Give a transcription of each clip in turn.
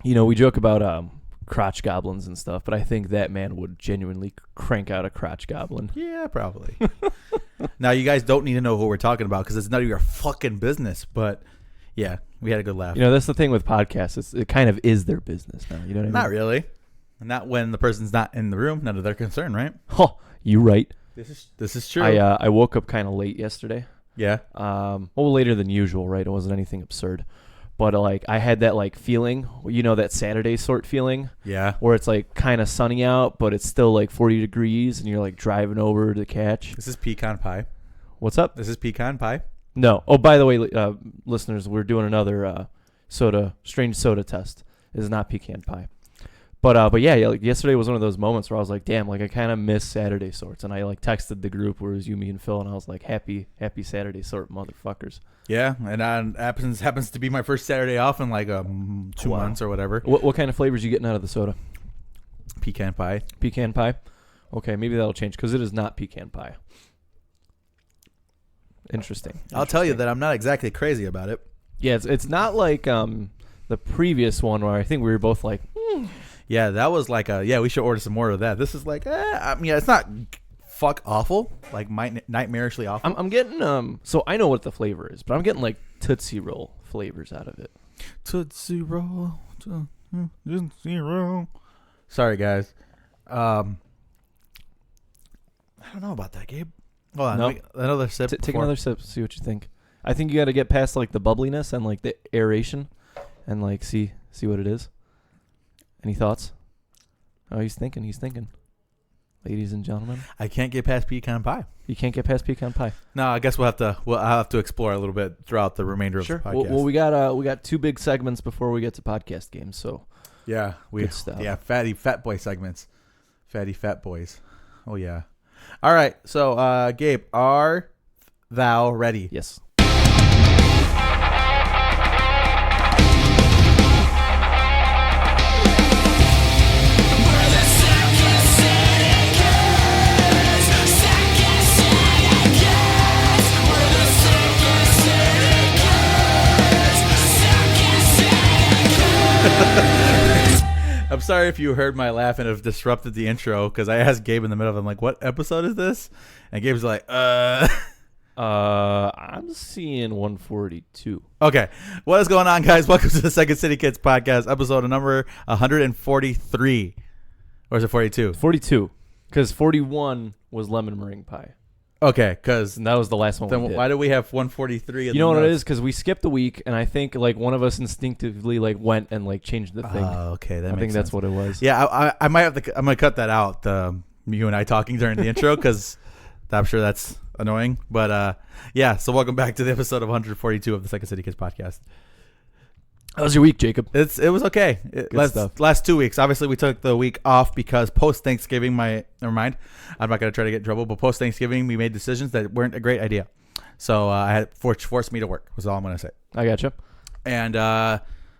we joke about crotch goblins and stuff, but I think that man would genuinely crank out a crotch goblin. Yeah, probably. Now, you guys don't need to know who we're talking about because it's none of your fucking business. But yeah, we had a good laugh. That's the thing with podcasts. It kind of is their business now. You know what I mean? Not really. Not when the person's not in the room. None of their concern, right? Oh, you right. This is true. I woke up kind of late yesterday. Yeah. Later than usual, right? It wasn't anything absurd. But I had that feeling, that Saturday sort feeling. Yeah. Where it's kind of sunny out, but it's still 40 degrees, and you're driving over to the catch. This is pecan pie. What's up? This is pecan pie. No. Oh, by the way, listeners, we're doing another strange soda test. This is not pecan pie. But yeah, yesterday was one of those moments where I was like, damn, I kind of miss Saturday sorts, and I texted the group where it was you, me, and Phil, and I was like, happy Saturday sort, motherfuckers. Yeah, and happens to be my first Saturday off in 2 months or whatever. What kind of flavors you getting out of the soda? Pecan pie. Pecan pie. Okay, maybe that'll change because it is not pecan pie. Interesting. I'll tell you that I'm not exactly crazy about it. Yeah, it's not like the previous one where I think we were both like. Yeah, that was we should order some more of that. This is it's not fuck awful, nightmarishly awful. I'm getting so I know what the flavor is, but I'm getting Tootsie Roll flavors out of it. Tootsie Roll. Tootsie Roll. Sorry, guys. I don't know about that, Gabe. Hold on. No? Another sip. Take another sip, see what you think. I think you got to get past the bubbliness and the aeration and see what it is. Any thoughts? Oh, he's thinking. Ladies and gentlemen, I can't get past pecan pie. You can't get past pecan pie. No, I guess I'll have to explore a little bit throughout the remainder of the podcast. Well, we got 2 big segments before we get to podcast games, so yeah, good stuff. Yeah, fat boy segments, fatty fat boys. Oh yeah. All right, so Gabe, are thou ready? Yes. I'm sorry if you heard my laugh and have disrupted the intro because I asked Gabe in the middle of it, I'm like, what episode is this? And Gabe's like, I'm seeing 142. Okay. What is going on, guys? Welcome to the Second City Kids podcast, episode number 143. Or is it 42? 42. Because 41 was lemon meringue pie. Okay, because that was the last one. Then why do we have 143? You know what it is? Because we skipped a week, and I think one of us instinctively went and changed the thing. Oh, okay, I think that's what it was. Yeah, I might have to. I'm gonna cut that out. You and I talking during the intro because I'm sure that's annoying. But yeah. So welcome back to the episode of 142 of the Second City Kids podcast. How was your week, Jacob? It was okay. Last 2 weeks. Obviously, we took the week off because post Thanksgiving. Never mind. I'm not gonna try to get in trouble. But post Thanksgiving, we made decisions that weren't a great idea. So I had forced me to work. Was all I'm gonna say. I gotcha. And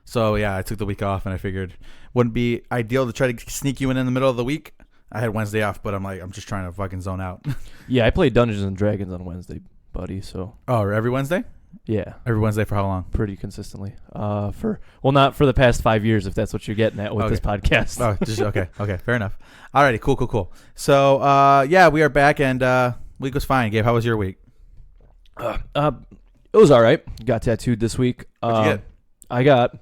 so yeah, I took the week off, and I figured wouldn't be ideal to try to sneak you in the middle of the week. I had Wednesday off, but I'm just trying to fucking zone out. Yeah, I played Dungeons and Dragons on Wednesday, buddy. So. Oh, every Wednesday? Yeah. Every Wednesday for how long? Pretty consistently. Not for the past 5 years, if that's what you're getting at with this podcast. Oh, just okay. Okay, fair enough. Alrighty, cool. So, yeah, we are back, and week was fine. Gabe, how was your week? It was all right. Got tattooed this week. What'd you get? I got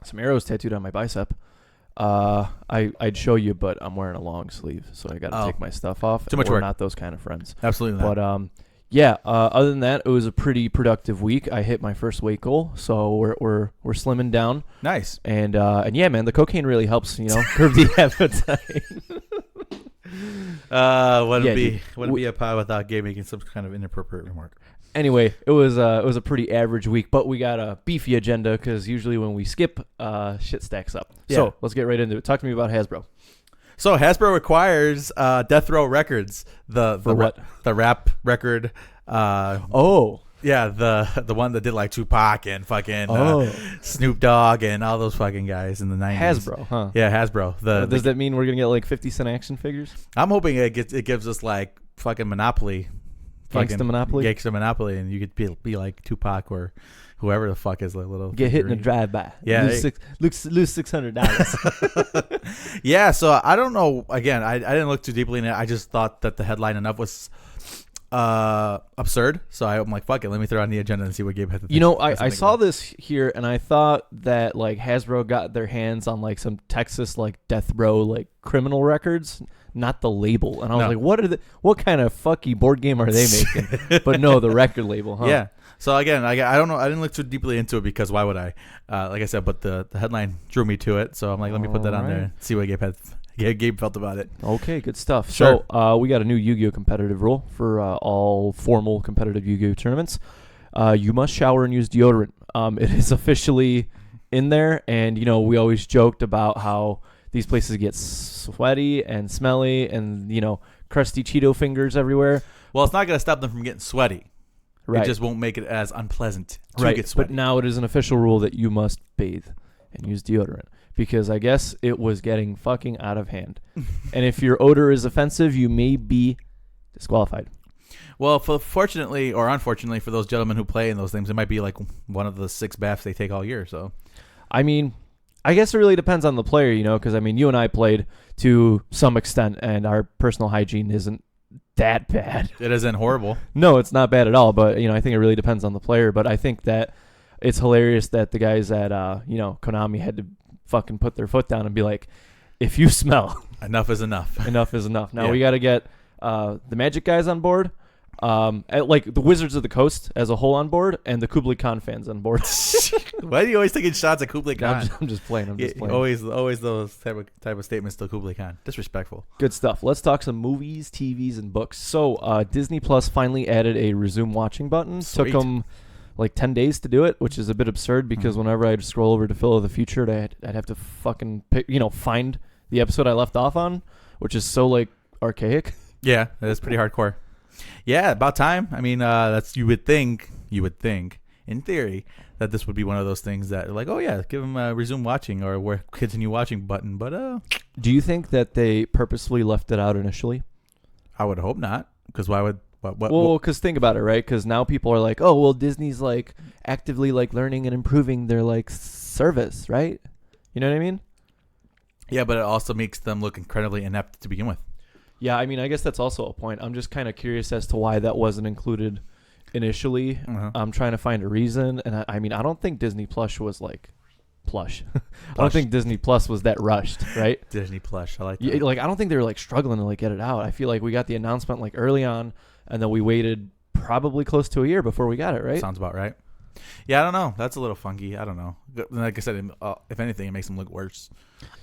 some arrows tattooed on my bicep. I'd show you, but I'm wearing a long sleeve, so I got to take my stuff off. Too much work. We're not those kind of friends. Absolutely not. But yeah. Other than that, it was a pretty productive week. I hit my first weight goal, so we're slimming down. Nice. And yeah, man, the cocaine really helps. Curb the appetite. Wouldn't be a pie without Gabe making some kind of inappropriate remark. Anyway, it was a pretty average week, but we got a beefy agenda because usually when we skip, shit stacks up. Yeah. So let's get right into it. Talk to me about Hasbro. So Hasbro requires Death Row Records, the rap record. Yeah, the one that did Tupac and fucking Snoop Dogg and all those fucking guys in the 90s. Hasbro, huh? Yeah, Hasbro. Does that mean we're gonna get 50 cent action figures? I'm hoping it gives us fucking Monopoly. Gangsta Monopoly, and you could be like Tupac or whoever the fuck is like little get hit in a drive-by. Yeah, lose $600. Yeah, so I don't know. Again, I didn't look too deeply in it. I just thought that the headline enough was absurd. So I'm like, fuck it, let me throw it on the agenda and see what Gabe had to think. You know, I saw this here, and I thought that like Hasbro got their hands on like some Texas like death row like criminal records, not the label. And I was like, what kind of fucky board game are they making? But no, the record label, huh? Yeah. So again, I don't know. I didn't look too deeply into it because why would I? Like I said, but the headline drew me to it. So I'm like, let me put that on there and see what Gabe felt about it. Okay, good stuff. Sure. So we got a new Yu-Gi-Oh competitive rule for all formal competitive Yu-Gi-Oh tournaments. You must shower and use deodorant. It is officially in there, and you know we always joked about how these places get sweaty and smelly, and you know crusty Cheeto fingers everywhere. Well, it's not going to stop them from getting sweaty. Right. It just won't make it as unpleasant to get sweaty. But now it is an official rule that you must bathe and use deodorant because I guess it was getting fucking out of hand. And if your odor is offensive, you may be disqualified. Well, fortunately or unfortunately for those gentlemen who play in those things, it might be like one of the 6 baths they take all year. So, I mean, I guess it really depends on the player, you know, because I mean, you and I played to some extent, and our personal hygiene isn't that bad. It isn't horrible. No, it's not bad at all. But you know, I think it really depends on the player. But I think that it's hilarious that the guys at you know Konami had to fucking put their foot down and be like, if you smell, enough is enough. Enough is enough. Now we got to get the Magic guys on board. Like the Wizards of the Coast as a whole on board, and the Kublai Khan fans on board. Why are you always taking shots at Kublai Khan? I'm just playing. Always those type of statements to Kublai Khan. Disrespectful. Good stuff. Let's talk some movies, TVs, and books. So Disney Plus finally added a resume watching button. Sweet. Took them like 10 days to do it, which is a bit absurd because whenever I'd scroll over to Phil of the Future, I'd have to fucking find the episode I left off on, which is so like archaic. Yeah, that's pretty hardcore. Yeah, about time. I mean, that's you would think, in theory, that this would be one of those things that like, oh yeah, give them a resume watching or continue watching button. But do you think that they purposefully left it out initially? I would hope not, because why would? Well, because think about it, right? Because now people are like, oh, well, Disney's like actively like learning and improving their like service, right? You know what I mean? Yeah, but it also makes them look incredibly inept to begin with. Yeah, I mean, I guess that's also a point. I'm just kind of curious as to why that wasn't included initially. I'm trying to find a reason, and I mean, I don't think Disney Plus was like plush. I don't think Disney Plus was that rushed, right? Disney Plush, I like that. Yeah, like I don't think they were like struggling to like get it out. I feel like we got the announcement like early on, and then we waited probably close to a year before we got it, right? Sounds about right. Yeah, I don't know. That's a little funky. I don't know. Like I said, if anything, it makes them look worse.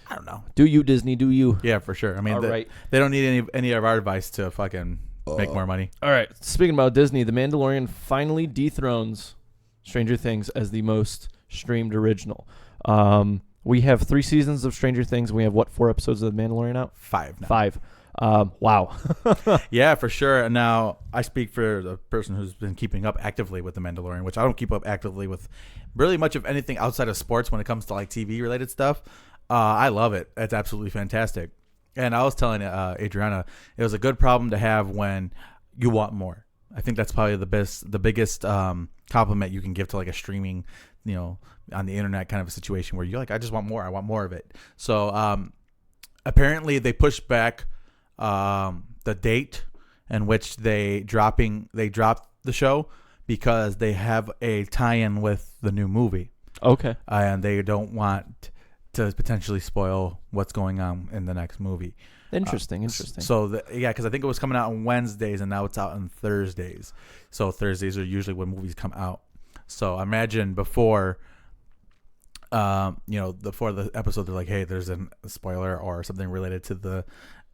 I don't know. Do you, Disney? Do you? Yeah, for sure. I mean, right. They don't need any of our advice to fucking make more money. All right. Speaking about Disney, The Mandalorian finally dethrones Stranger Things as the most streamed original. We have 3 seasons of Stranger Things. We have, 4 episodes of The Mandalorian out? 5 now. 5. Wow. Yeah, for sure. And now I speak for the person who's been keeping up actively with The Mandalorian, which I don't keep up actively with really much of anything outside of sports when it comes to like TV related stuff. I love it. It's absolutely fantastic. And I was telling Adriana, it was a good problem to have when you want more. I think that's probably the biggest compliment you can give to like a streaming, on the internet kind of a situation where you're like, I just want more. I want more of it. So apparently they pushed back the date in which they dropped the show because they have a tie-in with the new movie. Okay. And they don't want to potentially spoil what's going on in the next movie. Interesting. So, because I think it was coming out on Wednesdays and now it's out on Thursdays. So Thursdays are usually when movies come out. So imagine before the episode, they're like, hey, there's a spoiler or something related to the...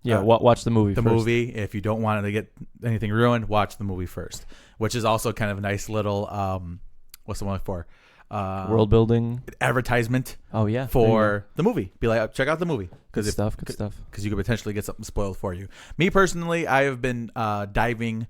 watch the movie first. The movie, if you don't want to get anything ruined, watch the movie first. Which is also kind of a nice little, what's the one for? World building advertisement. Oh yeah, for the movie. Be like, check out the movie. Good stuff. Because you could potentially get something spoiled for you. Me personally, I have been diving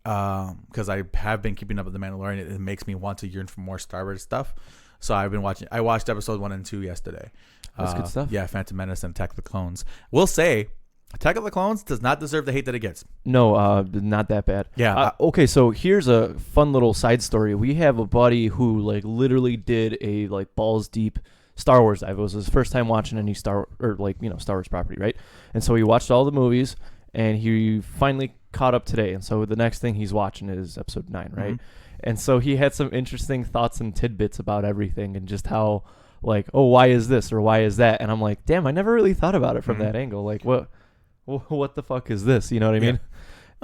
because I have been keeping up with The Mandalorian. It makes me want to yearn for more Star Wars stuff. So I've been watching. I watched episode 1 and 2 yesterday. That's good stuff. Yeah, Phantom Menace and Attack of the Clones. We'll say Attack of the Clones does not deserve the hate that it gets. No, not that bad. Yeah. Okay, so here's a fun little side story. We have a buddy who like literally did a like balls deep Star Wars dive. It was his first time watching any Star Wars property, right? And so he watched all the movies, and he finally caught up today. And so the next thing he's watching is Episode 9, right? Mm-hmm. And so he had some interesting thoughts and tidbits about everything and just how like, oh, why is this or why is that? And I'm like, damn, I never really thought about it from that angle. Like, what the fuck is this? You know what I mean?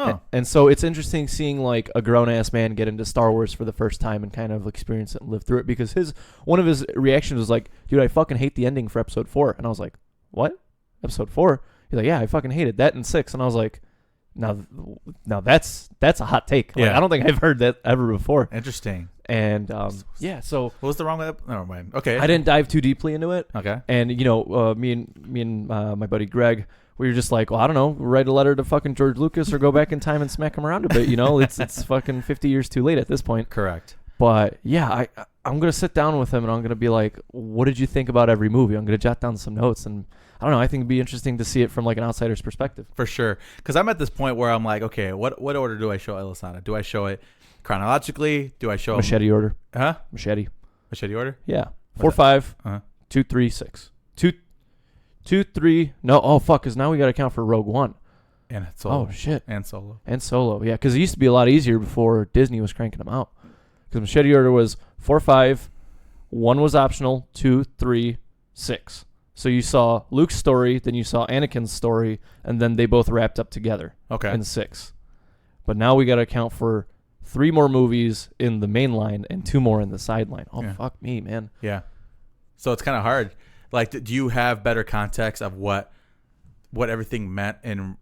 Oh. And so it's interesting seeing like a grown-ass man get into Star Wars for the first time and kind of experience it and live through it, because one of his reactions was like, dude, I fucking hate the ending for Episode 4. And I was like, what? Episode 4? He's like, yeah, I fucking hated that in 6. And I was like, now that's a hot take. Like, I don't think I've heard that ever before. Interesting. And so what was the wrong with that? Never mind. Okay. I didn't dive too deeply into it. Okay. And me and my buddy Greg, we were just like, well, I don't know, write a letter to fucking George Lucas or go back in time and smack him around a bit. It's fucking 50 years too late at this point. Correct. But yeah, I'm gonna sit down with him and I'm gonna be like, what did you think about every movie? I'm gonna jot down some notes, and I don't know, I think it'd be interesting to see it from like an outsider's perspective. For sure, because I'm at this point where I'm like, okay, what order do I show Elisana? Do I show it chronologically? Do I show machete order? Machete order? Yeah. 4, 5, 2, 3, 6. 2, 3. No, oh fuck, because now we got to count for Rogue One. And Solo. Oh shit. And Solo. Yeah, because it used to be a lot easier before Disney was cranking them out. Because machete order was 4, 5, 1 was optional, 2, 3, 6. So you saw Luke's story, then you saw Anakin's story, and then they both wrapped up together. Okay. In 6. But now we got to account for 3 more movies in the main line and 2 more in the sideline. Oh, fuck me, man. Yeah. So it's kind of hard. Like, do you have better context of what everything meant in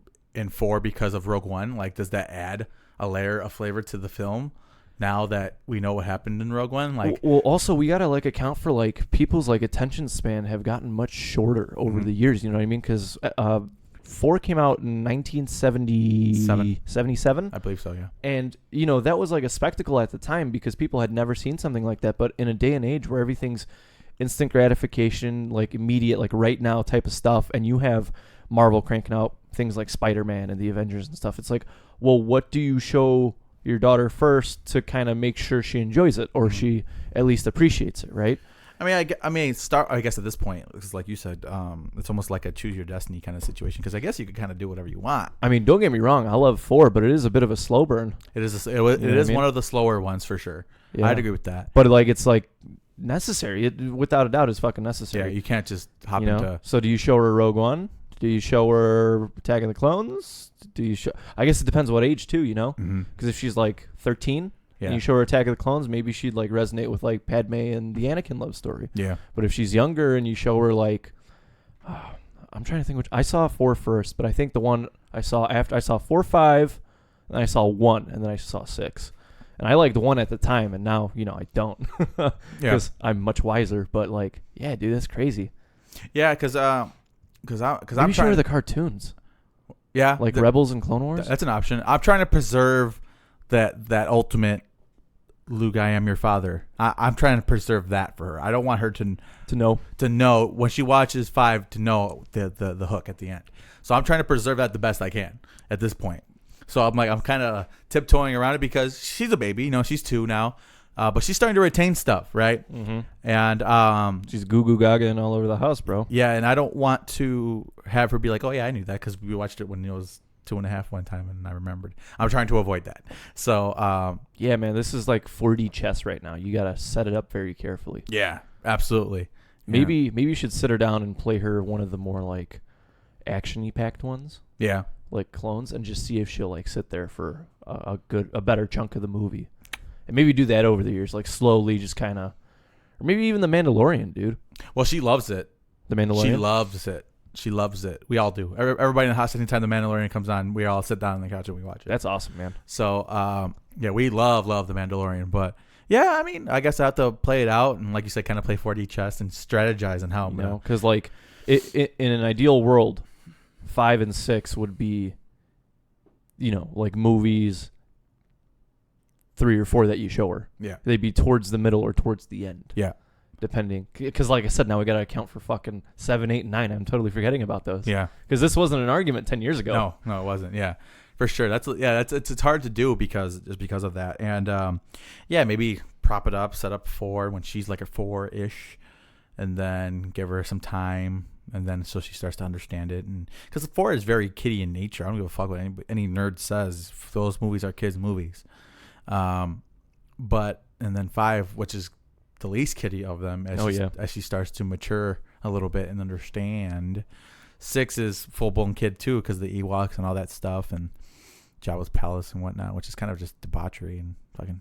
4 because of Rogue One? Like, does that add a layer of flavor to the film now that we know what happened in Rogue One? Like, well, also we gotta like account for like people's like attention span have gotten much shorter over the years. You know what I mean? Because 4 came out in 1977. I believe so, yeah. And that was like a spectacle at the time because people had never seen something like that. But in a day and age where everything's instant gratification, like immediate, like right now type of stuff, and you have Marvel cranking out things like Spider-Man and the Avengers and stuff, it's like, well, what do you show your daughter first to kind of make sure she enjoys it or she at least appreciates it, right? I guess at this point, because like you said, it's almost like a choose your destiny kind of situation, because I guess you could kind of do whatever you want. I mean, don't get me wrong, I love 4, but it is a bit of a slow burn. It is one of the slower ones for sure. Yeah. I'd agree with that. But like it's like necessary. It, without a doubt, is fucking necessary. Yeah, you can't just hop into. So do you show her Rogue One? Do you show her Attack of the Clones? Do you show? I guess it depends what age too. Because if she's like 13 and you show her Attack of the Clones, maybe she'd like resonate with like Padme and the Anakin love story. Yeah. But if she's younger and you show her like, I'm trying to think which I saw 4 first, but I think the one I saw after I saw 4, 5, and I saw 1, and then I saw 6. And I liked 1 at the time, and now, I don't. Because I'm much wiser. But, like, yeah, dude, that's crazy. Yeah, because I'm sure the cartoons. Yeah. Like Rebels and Clone Wars? That's an option. I'm trying to preserve that ultimate Luke, I am your father. I'm trying to preserve that for her. I don't want her to know when she watches 5 to know the hook at the end. So I'm trying to preserve that the best I can at this point. So I'm kind of tiptoeing around it because she's a baby, she's 2 now, but she's starting to retain stuff, right? Mm-hmm. And she's goo goo gaga and all over the house, bro. Yeah, and I don't want to have her be like, oh yeah, I knew that because we watched it when it was 2.5 one time and I remembered. I'm trying to avoid that. So yeah, man, this is like 4D chess right now. You gotta set it up very carefully. Yeah, absolutely. Maybe you should sit her down and play her one of the more like action-y packed ones. Yeah. Like Clones, and just see if she'll like sit there for a better chunk of the movie, and maybe do that over the years, like slowly, just kind of, or maybe even the Mandalorian, dude. Well, she loves it. The Mandalorian. She loves it. She loves it. We all do. Everybody in the house, anytime the Mandalorian comes on, we all sit down on the couch and we watch it. That's awesome, man. So yeah, we love the Mandalorian, but yeah, I mean, I guess I have to play it out and, like you said, kind of play 4D chess and strategize on how. Because like in an ideal world, 5 and 6 would be, like movies 3 or 4 that you show her. Yeah. They'd be towards the middle or towards the end. Yeah. depending. Because like I said, now we got to account for fucking 7, 8, and 9. I'm totally forgetting about those. Yeah. Because this wasn't an argument 10 years ago. No, it wasn't. Yeah, for sure. It's hard to do because of that. And maybe prop it up, set up 4 when she's like a 4-ish, and then give her some time. And then so she starts to understand it, and because 4 is very kiddie in nature. I don't give a fuck what any nerd says. Those movies are kids' movies. But and then 5, which is the least kiddie of them, as she starts to mature a little bit and understand. 6 is full blown kid too, because the Ewoks and all that stuff, and Jabba's palace and whatnot, which is kind of just debauchery and fucking.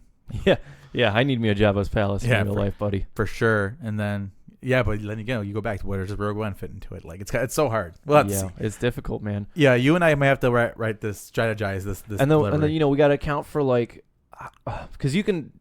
Yeah. I need me a Jabba's palace in real life, buddy, for sure. And then. Yeah, but then you go back to where does Rogue One fit into it? Like it's so hard. Well, it's difficult, man. Yeah, you and I may have to write this, strategize this. And then we got to account for like, because you can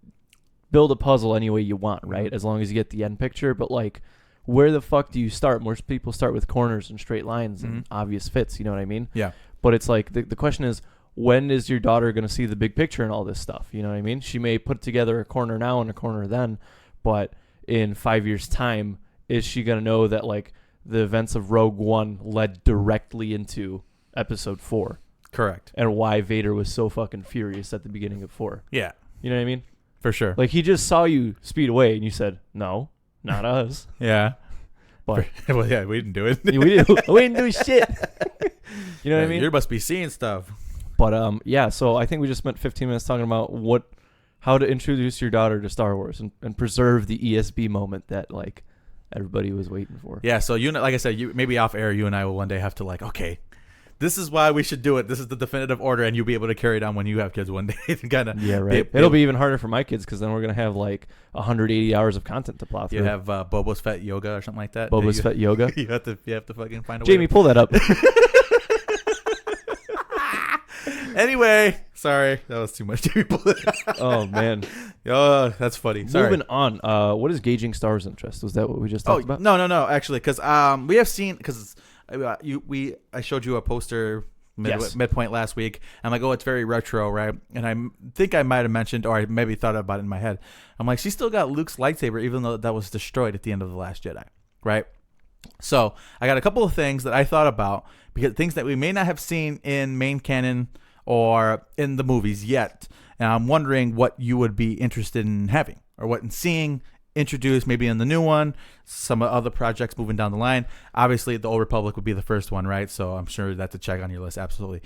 build a puzzle any way you want, right? As long as you get the end picture. But like, where the fuck do you start? Most people start with corners and straight lines and obvious fits. You know what I mean? Yeah. But it's like the question is, when is your daughter going to see the big picture and all this stuff? You know what I mean? She may put together a corner now and a corner then, but in 5 years' time, is she going to know that like the events of Rogue One led directly into Episode 4? Correct. And why Vader was so fucking furious at the beginning of 4. Yeah. You know what I mean? For sure. Like he just saw you speed away and you said, no, not us. Yeah. But well, yeah, we didn't do it. we didn't do shit. You know what I mean? You must be seeing stuff. But so I think we just spent 15 minutes talking about how to introduce your daughter to Star Wars and preserve the ESB moment that like everybody was waiting for. Yeah, so like I said, maybe off air, you and I will one day have to like, okay, this is why we should do it. This is the definitive order, and you'll be able to carry it on when you have kids one day. Yeah, right. It'll be even harder for my kids because then we're gonna have like 180 hours of content to plow through. You have Boba's Fett yoga or something like that. Boba's Fett yoga. You have to fucking find a way. Jamie, pull that up. Anyway, sorry, that was too much. Oh man, that's funny. Sorry. Moving on. What is gauging Star Wars interest? Was that what we just talked about? No. Actually, because we have seen I showed you a poster midpoint last week. I'm like, oh, it's very retro, right? And I think I might have mentioned, or I maybe thought about it in my head. I'm like, she still got Luke's lightsaber, even though that was destroyed at the end of The Last Jedi, right? So I got a couple of things that I thought about, because things that we may not have seen in main canon or in the movies yet. And I'm wondering what you would be interested in having or in seeing introduced maybe in the new one, some other projects moving down the line. Obviously, the Old Republic would be the first one, right? So I'm sure that's a check on your list. Absolutely.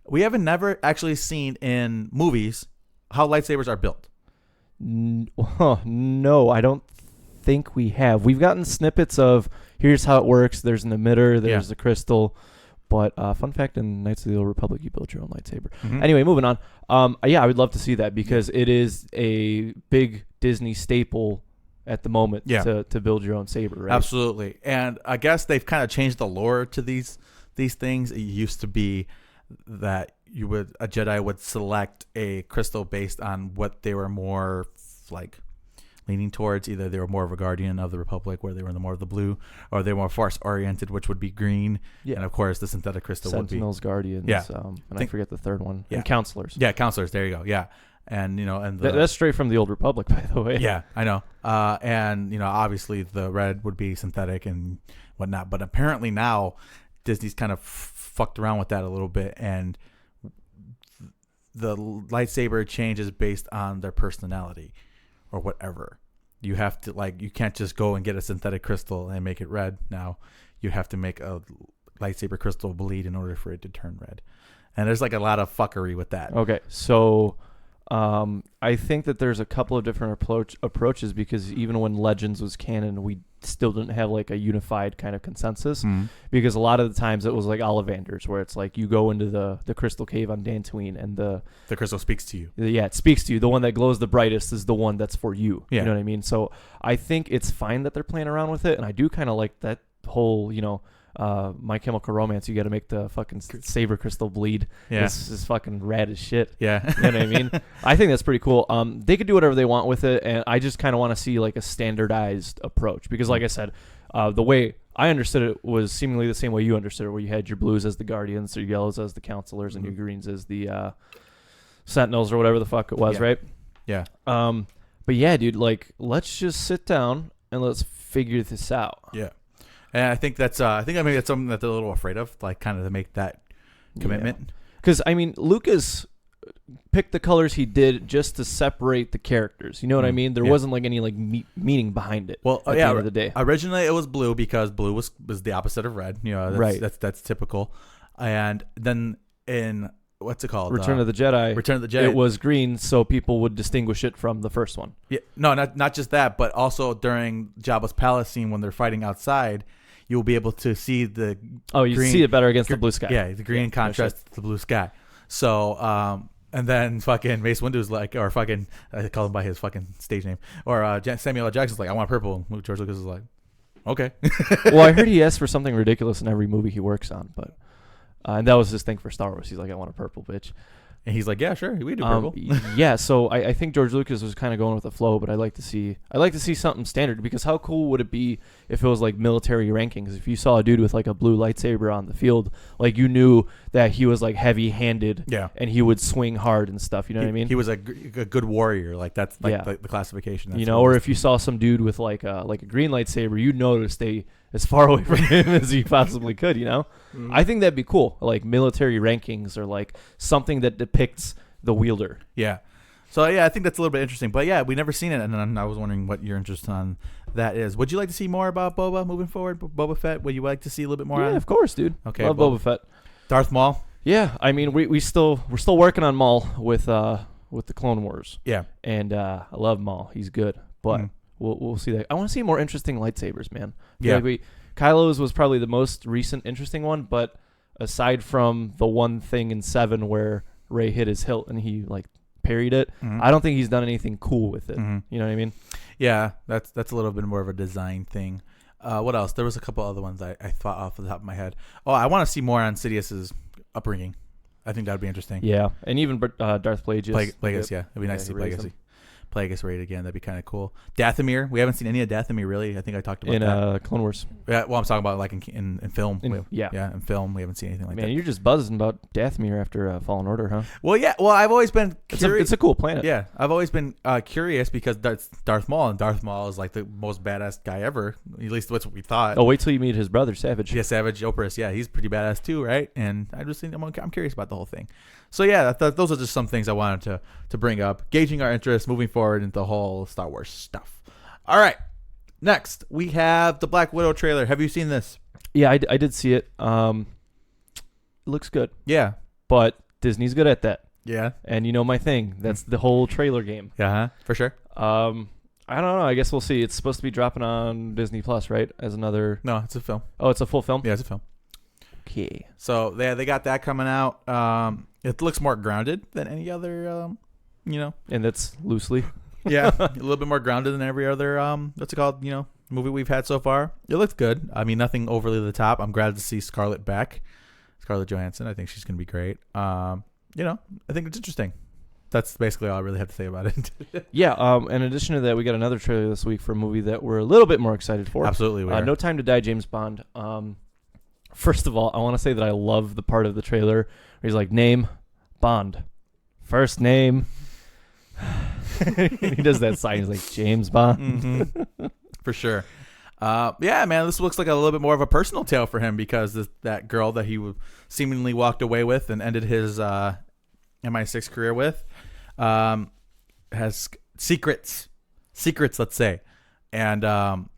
We haven't never actually seen in movies how lightsabers are built. No, I don't think we have. We've gotten snippets of here's how it works. There's an emitter. There's the crystal. But fun fact, in Knights of the Old Republic, you build your own lightsaber. Mm-hmm. Anyway, moving on. I would love to see that because it is a big Disney staple at the moment to build your own saber, right? Absolutely. And I guess they've kind of changed the lore to these things. It used to be that a Jedi would select a crystal based on what they were more like leaning towards. Either they were more of a guardian of the Republic, where they were more of the blue, or they were more force oriented, which would be green. Yeah. And of course, the synthetic crystal Sentinels, would be Guardians. Yeah. I forget the third one. Yeah. And counselors. Yeah, counselors. There you go. Yeah. And that's straight from the Old Republic, by the way. Yeah, I know. And obviously the red would be synthetic and whatnot. But apparently now Disney's kind of fucked around with that a little bit, and the lightsaber changes based on their personality or whatever. You have to you can't just go and get a synthetic crystal and make it red. Now you have to make a lightsaber crystal bleed in order for it to turn red. And there's a lot of fuckery with that. Okay, so I think that there's a couple of different approaches, because even when Legends was canon, we still didn't have a unified kind of consensus, because a lot of the times it was like Ollivanders, where it's you go into the crystal cave on Dantooine and the crystal speaks to you. Yeah, it speaks to you. The one that glows the brightest is the one that's for you. Yeah. You know what I mean? So I think it's fine that they're playing around with it, and I do kind of like that whole, My Chemical Romance, you got to make the fucking saber crystal bleed. Yeah. This is fucking rad as shit. Yeah. You know what I mean? I think that's pretty cool. They could do whatever they want with it, and I just kind of want to see a standardized approach, because like I said, the way I understood it was seemingly the same way you understood it, where you had your blues as the Guardians, your yellows as the Counselors, and your greens as the Sentinels or whatever the fuck it was, right? Yeah. But yeah, dude, let's just sit down and let's figure this out. Yeah. And I think that's maybe that's something that they're a little afraid of, like kind of to make that commitment. Because I mean, Lucas picked the colors he did just to separate the characters. You know what I mean? There wasn't like any like meaning behind it. Well, at the end of the day, originally it was blue because blue was the opposite of red. You know, that's typical. And then in what's it called? Return of the Jedi. It was green, so people would distinguish it from the first one. Yeah, no, not just that, but also during Jabba's palace scene when they're fighting outside, you'll be able to see the see it better against the blue sky. Yeah, the green contrast to the blue sky. So, and then fucking Mace Windu's like, or fucking, I call him by his fucking stage name, or Samuel L. Jackson's like, I want purple. And George Lucas is like, okay. Well, I heard he asked for something ridiculous in every movie he works on, but and that was his thing for Star Wars. He's like, I want a purple, bitch. And he's like, yeah, sure, we do purple. Yeah, so I think George Lucas was kind of going with the flow, but I like to see something standard, because how cool would it be if it was like military rankings? If you saw a dude with like a blue lightsaber on the field, like you knew that he was like heavy-handed, and he would swing hard and stuff. You know what I mean? He was a good warrior. Like that's like the classification. That's or if you saw some dude with like a green lightsaber, you'd know to stay as far away from him as you possibly could, you know? Mm-hmm. I think that'd be cool. Like military rankings, or like something that depicts the wielder. Yeah. So yeah, I think that's a little bit interesting. But yeah, we never seen it, and I was wondering what your interest on that is. Would you like to see more about Boba moving forward? Boba Fett? Would you like to see a little bit more? Yeah, of course, dude. Okay. Love Boba Fett. Darth Maul? Yeah, I mean we're still working on Maul with the Clone Wars. Yeah. And I love Maul. He's good. But we'll see that. I want to see more interesting lightsabers, man. Kylo's was probably the most recent interesting one, but aside from the one thing in 7 where Rey hit his hilt and he like parried it, I don't think he's done anything cool with it. You know what I mean? Yeah, that's a little bit more of a design thing. What else? There was a couple other ones I thought off the top of my head. Oh, I want to see more on Sidious's upbringing. I think that would be interesting. Yeah, and even Darth Plagueis. Plagueis, yeah. It'd be nice to see Plagueis raid again. That'd be kind of cool. Dathomir. We haven't seen any of Dathomir, really. I think I talked about that. In Clone Wars. Yeah, well, I'm talking about like in film. In film. We haven't seen anything like that. Man, you're just buzzing about Dathomir after Fallen Order, huh? Well, yeah. Well, I've always been curious. It's a cool planet. Yeah, I've always been curious because that's Darth Maul, and Darth Maul is like the most badass guy ever. At least that's what we thought. Oh, wait till you meet his brother, Savage. Yeah, Savage Opress. Yeah, he's pretty badass too, right? And I'm curious about the whole thing. So yeah, those are just some things I wanted to bring up, gauging our interest moving forward into the whole Star Wars stuff. All right, next we have the Black Widow trailer. Have you seen this? Yeah, I did see it. It looks good. Yeah, but Disney's good at that. Yeah, and you know my thing. That's the whole trailer game. Yeah, for sure. I don't know. I guess we'll see. It's supposed to be dropping on Disney Plus, right? As another. No, it's a film. Oh, it's a full film. Yeah, it's a film. Okay. So they got that coming out. It looks more grounded than any other, And that's loosely. Yeah, a little bit more grounded than every other, what's it called, movie we've had so far. It looks good. I mean, nothing overly to the top. I'm glad to see Scarlett back. Scarlett Johansson. I think she's going to be great. I think it's interesting. That's basically all I really have to say about it. Yeah. In addition to that, we got another trailer this week for a movie that we're a little bit more excited for. Absolutely. We are. No Time to Die, James Bond. First of all, I want to say that I love the part of the trailer where he's like, name, Bond. First name. He does that sign. He's like, James Bond. Mm-hmm. For sure. Yeah, man, this looks like a little bit more of a personal tale for him because that girl that he seemingly walked away with and ended his MI6 career with has secrets, let's say. And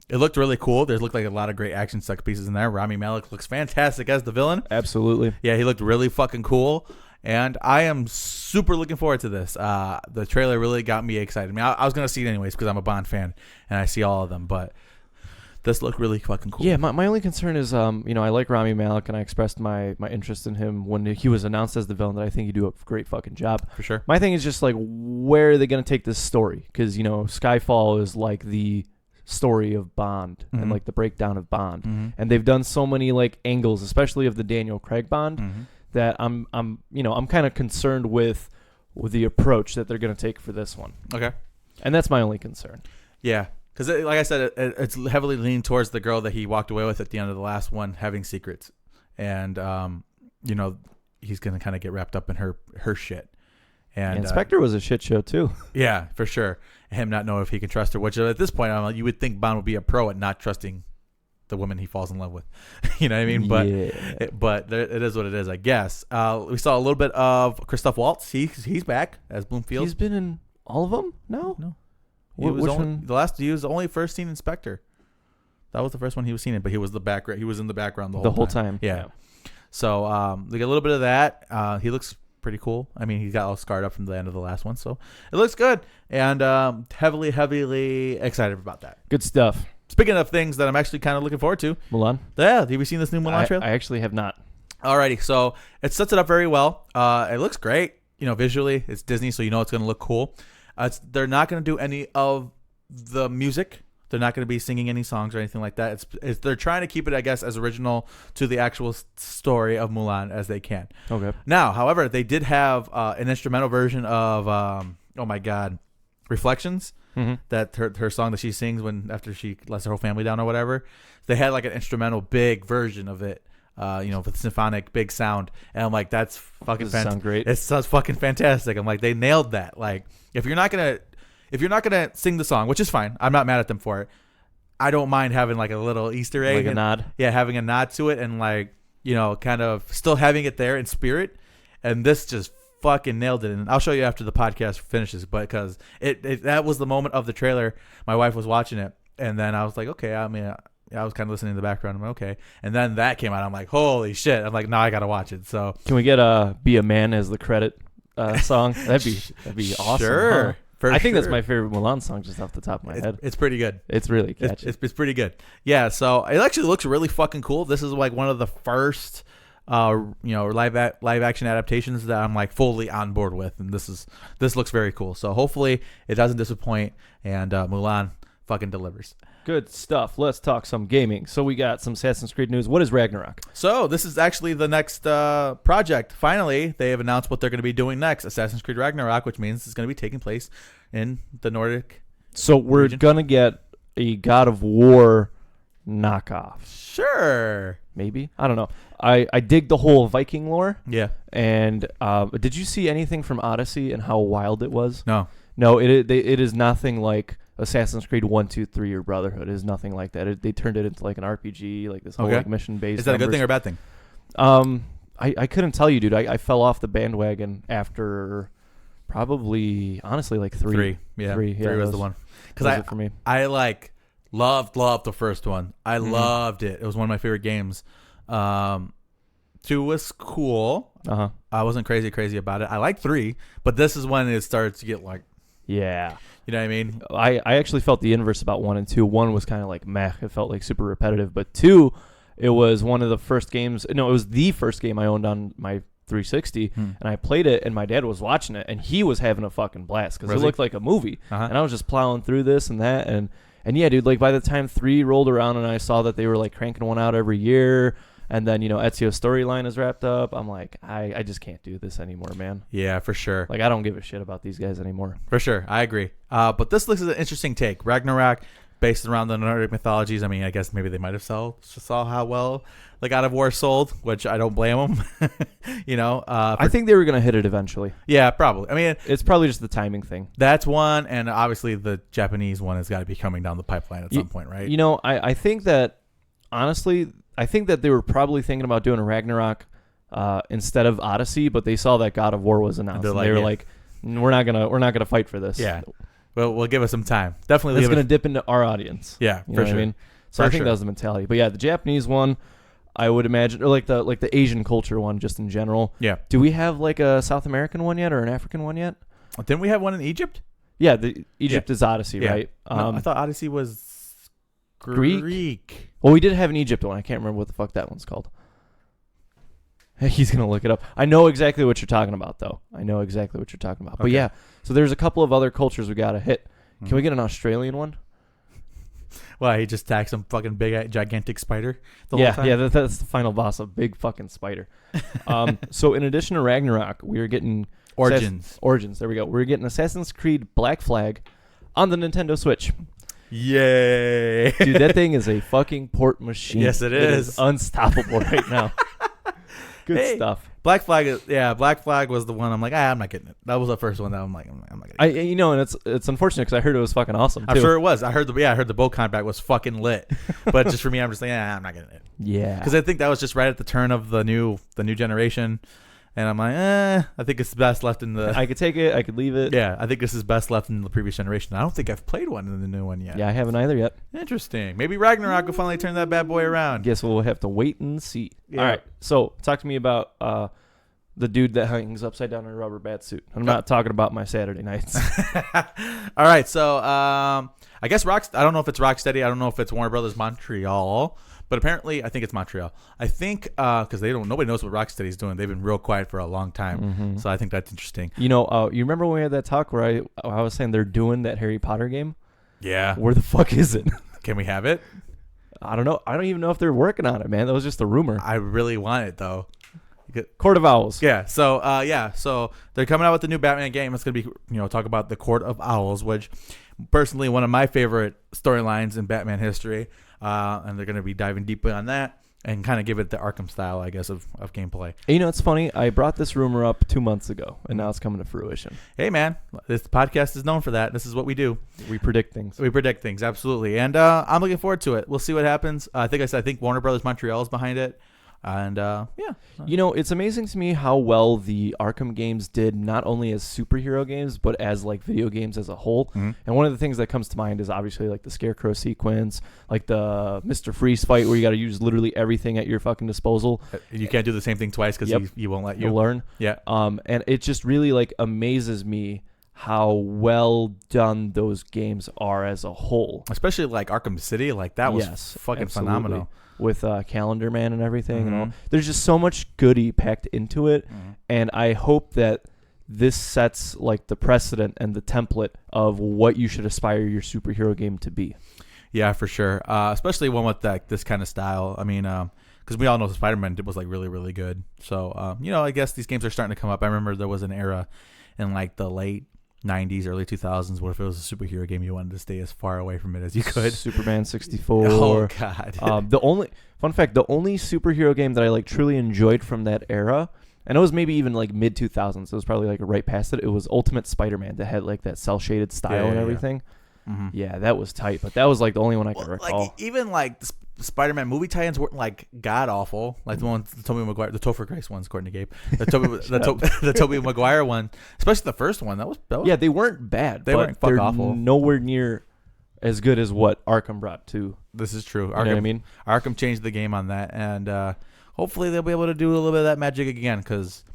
it looked really cool. There looked like a lot of great action set pieces in there. Rami Malek looks fantastic as the villain. Absolutely. Yeah, he looked really fucking cool. And I am super looking forward to this. The trailer really got me excited. I mean, I was going to see it anyways because I'm a Bond fan and I see all of them. But this looked really fucking cool. Yeah, my only concern is, I like Rami Malek and I expressed my interest in him when he was announced as the villain, that I think he'd do a great fucking job. For sure. My thing is just like, where are they going to take this story? Because, Skyfall is like the story of Bond and like the breakdown of Bond. And they've done so many like angles, especially of the Daniel Craig Bond, that I'm kind of concerned with the approach that they're going to take for this one. Okay. And that's my only concern. Yeah. Because, like I said, it's heavily leaning towards the girl that he walked away with at the end of the last one having secrets. And, he's going to kind of get wrapped up in her shit. And Spectre was a shit show, too. Yeah, for sure. him not knowing if he can trust her. Which at this point, you would think Bond would be a pro at not trusting the woman he falls in love with. You know what I mean? But it is what it is, I guess. We saw a little bit of Christoph Waltz. He's back as Bloomfield. He's been in all of them? No. He was only first seen Inspector. That was the first one he was seen in, but he was the background. He was in the background the whole time. Yeah. So we get a little bit of that. He looks pretty cool. I mean, he got all scarred up from the end of the last one, so it looks good. And heavily excited about that. Good stuff. Speaking of things that I'm actually kind of looking forward to, Mulan. Yeah, have you seen this new Mulan trailer? I actually have not. Alrighty, so it sets it up very well. It looks great. Visually, it's Disney, so it's going to look cool. They're not going to do any of the music. They're not going to be singing any songs or anything like that. They're trying to keep it, I guess, as original to the actual story of Mulan as they can. Okay. Now, however, they did have an instrumental version of Reflections. Mm-hmm. That her song that she sings after she lets her whole family down or whatever. They had like an instrumental big version of it. With symphonic big sound, and I'm like, that's fucking fantastic. Sound great. It sounds fucking fantastic. I'm like, they nailed that. Like, if you're not gonna sing the song, which is fine, I'm not mad at them for it. I don't mind having like a little Easter egg, like a nod. Yeah, having a nod to it, and like kind of still having it there in spirit. And this just fucking nailed it. And I'll show you after the podcast finishes, but because that was the moment of the trailer. My wife was watching it, and then I was like, okay, I mean. I was kind of listening in the background. I'm like, okay. And then that came out. I'm like, holy shit. I'm like, now I got to watch it. So can we get Be a Man as the credit song? That'd be awesome. Sure. Huh? I think that's my favorite Mulan song just off the top of my head. It's pretty good. It's really catchy. It's pretty good. Yeah. So it actually looks really fucking cool. This is like one of the first, live action adaptations that I'm like fully on board with. And this looks very cool. So hopefully it doesn't disappoint and Mulan fucking delivers. Good stuff. Let's talk some gaming. So we got some Assassin's Creed news. What is Ragnarok? So this is actually the next project. Finally, they have announced what they're going to be doing next. Assassin's Creed Ragnarok, which means it's going to be taking place in the Nordic. So we're going to get a God of War knockoff. Sure. Maybe. I don't know. I dig the whole Viking lore. Yeah. And did you see anything from Odyssey and how wild it was? No. No, it is nothing like Assassin's Creed 1, 2, 3 or Brotherhood. It is nothing like that. They turned it into like an RPG, like this whole like mission based. Is that a good thing or a bad thing? I couldn't tell you, dude. I fell off the bandwagon after probably honestly like three. Yeah, three was the one. Because for me, I like loved the first one. I loved it. It was one of my favorite games. 2 was cool. I wasn't crazy about it. I like 3, but this is when it started to get like. Yeah. You know what I mean? I actually felt the inverse about 1 and 2. 1 was kind of like meh. It felt like super repetitive. But 2, it was one of the first games. No, it was the first game I owned on my 360. And I played it, and my dad was watching it, and he was having a fucking blast because it looked like a movie. And I was just plowing through this and that. And yeah, dude, like by the time 3 rolled around and I saw that they were like cranking one out every year, and then, Ezio's storyline is wrapped up, I'm like, I just can't do this anymore, man. Yeah, for sure. Like, I don't give a shit about these guys anymore. For sure. I agree. But this looks like an interesting take. Ragnarok, based around the Nordic mythologies. I mean, I guess maybe they might have saw how well the God of War sold, which I don't blame them. I think they were going to hit it eventually. Yeah, probably. I mean, it's probably just the timing thing. That's one. And obviously the Japanese one has got to be coming down the pipeline at some point, right? I think that, honestly, they were probably thinking about doing a Ragnarok instead of Odyssey, but they saw that God of War was announced. And they were like, we're not gonna fight for this. Yeah. Well, we'll give us some time. Definitely. It's gonna dip into our audience. Yeah, for sure. I mean, so I think that was the mentality. But yeah, the Japanese one, I would imagine, or like the Asian culture one, just in general. Yeah. Do we have like a South American one yet, or an African one yet? Didn't we have one in Egypt? Yeah, Egypt is Odyssey, right? No, I thought Odyssey was Greek. Well, we did have an Egypt one. I can't remember what the fuck that one's called. He's going to look it up. I know exactly what you're talking about, though. But yeah, so there's a couple of other cultures we got to hit. Can we get an Australian one? Well, he just attacked some fucking big, gigantic spider the whole time? Yeah, that's the final boss, a big fucking spider. So in addition to Ragnarok, we are getting... Origins, there we go. We're getting Assassin's Creed Black Flag on the Nintendo Switch. Yay. Dude, that thing is a fucking port machine. Yes, it is. It is unstoppable right now. Good stuff. Black Flag. Black Flag was the one. I'm like, I'm not getting it. That was the first one that I'm like, I'm not getting it. And it's unfortunate because I heard it was fucking awesome. I'm sure it was. I heard the boat combat was fucking lit. But just for me, I'm just like, I'm not getting it. Yeah. Because I think that was just right at the turn of the new generation. And I'm like, I think it's best left in the... I could take it. I could leave it. Yeah, I think this is best left in the previous generation. I don't think I've played one in the new one yet. Yeah, I haven't either yet. Interesting. Maybe Ragnarok will finally turn that bad boy around. Guess we'll have to wait and see. Yeah. All right. So talk to me about the dude that hangs upside down in a rubber bat suit. I'm not talking about my Saturday nights. All right. So I guess I don't know if it's Rocksteady. I don't know if it's Warner Brothers Montreal. But apparently, I think it's Montreal. I think because nobody knows what Rocksteady's doing. They've been real quiet for a long time. Mm-hmm. So I think that's interesting. You remember when we had that talk where I was saying they're doing that Harry Potter game? Yeah. Where the fuck is it? Can we have it? I don't know. I don't even know if they're working on it, man. That was just a rumor. I really want it though. Court of Owls. Yeah. So So they're coming out with the new Batman game. It's gonna be talk about the Court of Owls, which personally one of my favorite storylines in Batman history. And they're going to be diving deeply on that and kind of give it the Arkham style, I guess, of gameplay. It's funny. I brought this rumor up 2 months ago, and now it's coming to fruition. Hey, man, this podcast is known for that. This is what we do. We predict things. Absolutely. And I'm looking forward to it. We'll see what happens. I think Warner Brothers Montreal is behind it. And it's amazing to me how well the Arkham games did, not only as superhero games but as like video games as a whole. Mm-hmm. And one of the things that comes to mind is obviously like the Scarecrow sequence, like the Mr. Freeze fight where you got to use literally everything at your fucking disposal. You can't do the same thing twice because he won't let you. You'll learn. Yeah. And it just really like amazes me how well done those games are as a whole. Especially like Arkham City, like that was fucking phenomenal. With Calendar Man and everything. Mm-hmm. There's just so much goodie packed into it. Mm-hmm. And I hope that this sets like the precedent and the template of what you should aspire your superhero game to be. Yeah, for sure. Especially one with this kind of style. I mean, because we all know Spider-Man was like really, really good. So, I guess these games are starting to come up. I remember there was an era in like the late 90s, early 2000s, what if it was a superhero game you wanted to stay as far away from it as you could? Superman 64. Oh god. The only superhero game that I like truly enjoyed from that era, and it was maybe even like mid 2000s, it was probably like right past it, was Ultimate Spider-Man that had like that cell shaded style and everything. Mm-hmm. Yeah, that was tight, but that was like the only one I could recall. Like even like the Spider-Man movie tie-ins weren't like god awful, like the one Tobey Maguire, the Topher Grace ones, according to Gabe. The Tobey Maguire one, especially the first one, that was yeah, they weren't bad. They weren't fuck awful. Nowhere near as good as what Arkham brought to. This is true. Arkham, you know what I mean? Arkham changed the game on that, and hopefully they'll be able to do a little bit of that magic again, because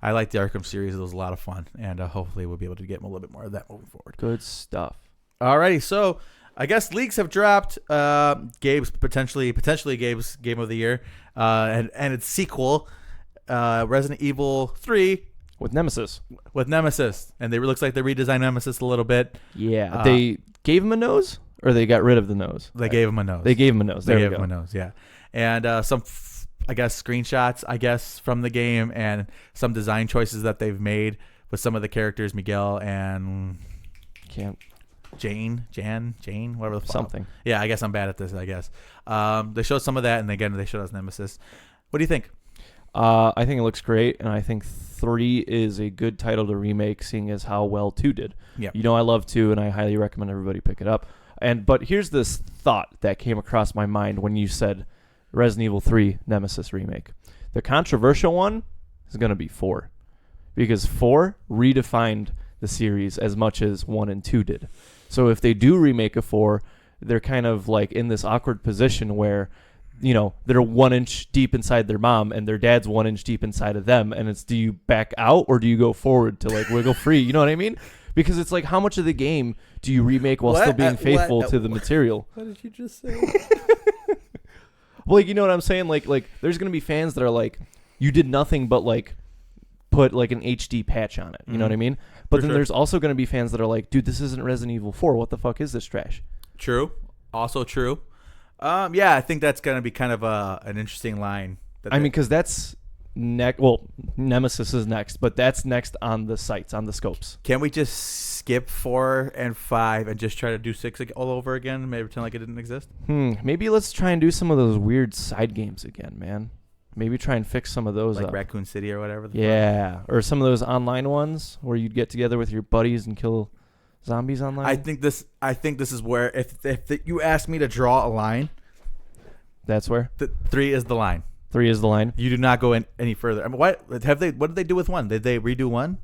I like the Arkham series. It was a lot of fun, and hopefully we'll be able to get a little bit more of that moving forward. Good stuff. Alrighty, so I guess leaks have dropped. Gabe's potentially Gabe's Game of the Year, and its sequel, Resident Evil 3 with Nemesis, and it looks like they redesigned Nemesis a little bit. Yeah, they gave him a nose, or they got rid of the nose. They gave him a nose. They gave him a nose. They gave him a nose. Yeah, and some. I guess screenshots from the game and some design choices that they've made with some of the characters, Miguel and Jane, whatever the fuck. Something. Yeah, I guess I'm bad at this, I guess. They showed some of that, and again, they showed us Nemesis. What do you think? I think it looks great, and I think 3 is a good title to remake, seeing as how well 2 did. Yeah. I love 2, and I highly recommend everybody pick it up. But here's this thought that came across my mind when you said Resident Evil 3 Nemesis remake. The controversial one is going to be 4, because 4 redefined the series as much as 1 and 2 did. So if they do remake a 4, they're kind of like in this awkward position where, they're 1 inch deep inside their mom and their dad's 1 inch deep inside of them. And it's, do you back out or do you go forward to like wiggle free? You know what I mean? Because it's like, how much of the game do you remake while still being faithful to the material? What did you just say? Well, you know what I'm saying? Like there's going to be fans that are like, you did nothing but like put like an HD patch on it. You know what I mean? But then there's also going to be fans that are like, dude, this isn't Resident Evil 4. What the fuck is this trash? True. Also true. Yeah, I think that's going to be kind of an interesting line. Because that's next. Well, Nemesis is next, but that's next on the sites, on the scopes. Can't we just skip 4 and 5 and just try to do 6 all over again? Maybe pretend like it didn't exist? Maybe let's try and do some of those weird side games again, man. maybe try and fix some of those like up. Raccoon City or whatever. Yeah, or some of those online ones where you'd get together with your buddies and kill zombies online. I think this is where if you ask me to draw a line, that's where 3 is the line. 3 is the line. You do not go any further. I mean, what did they do with 1? Did they redo 1?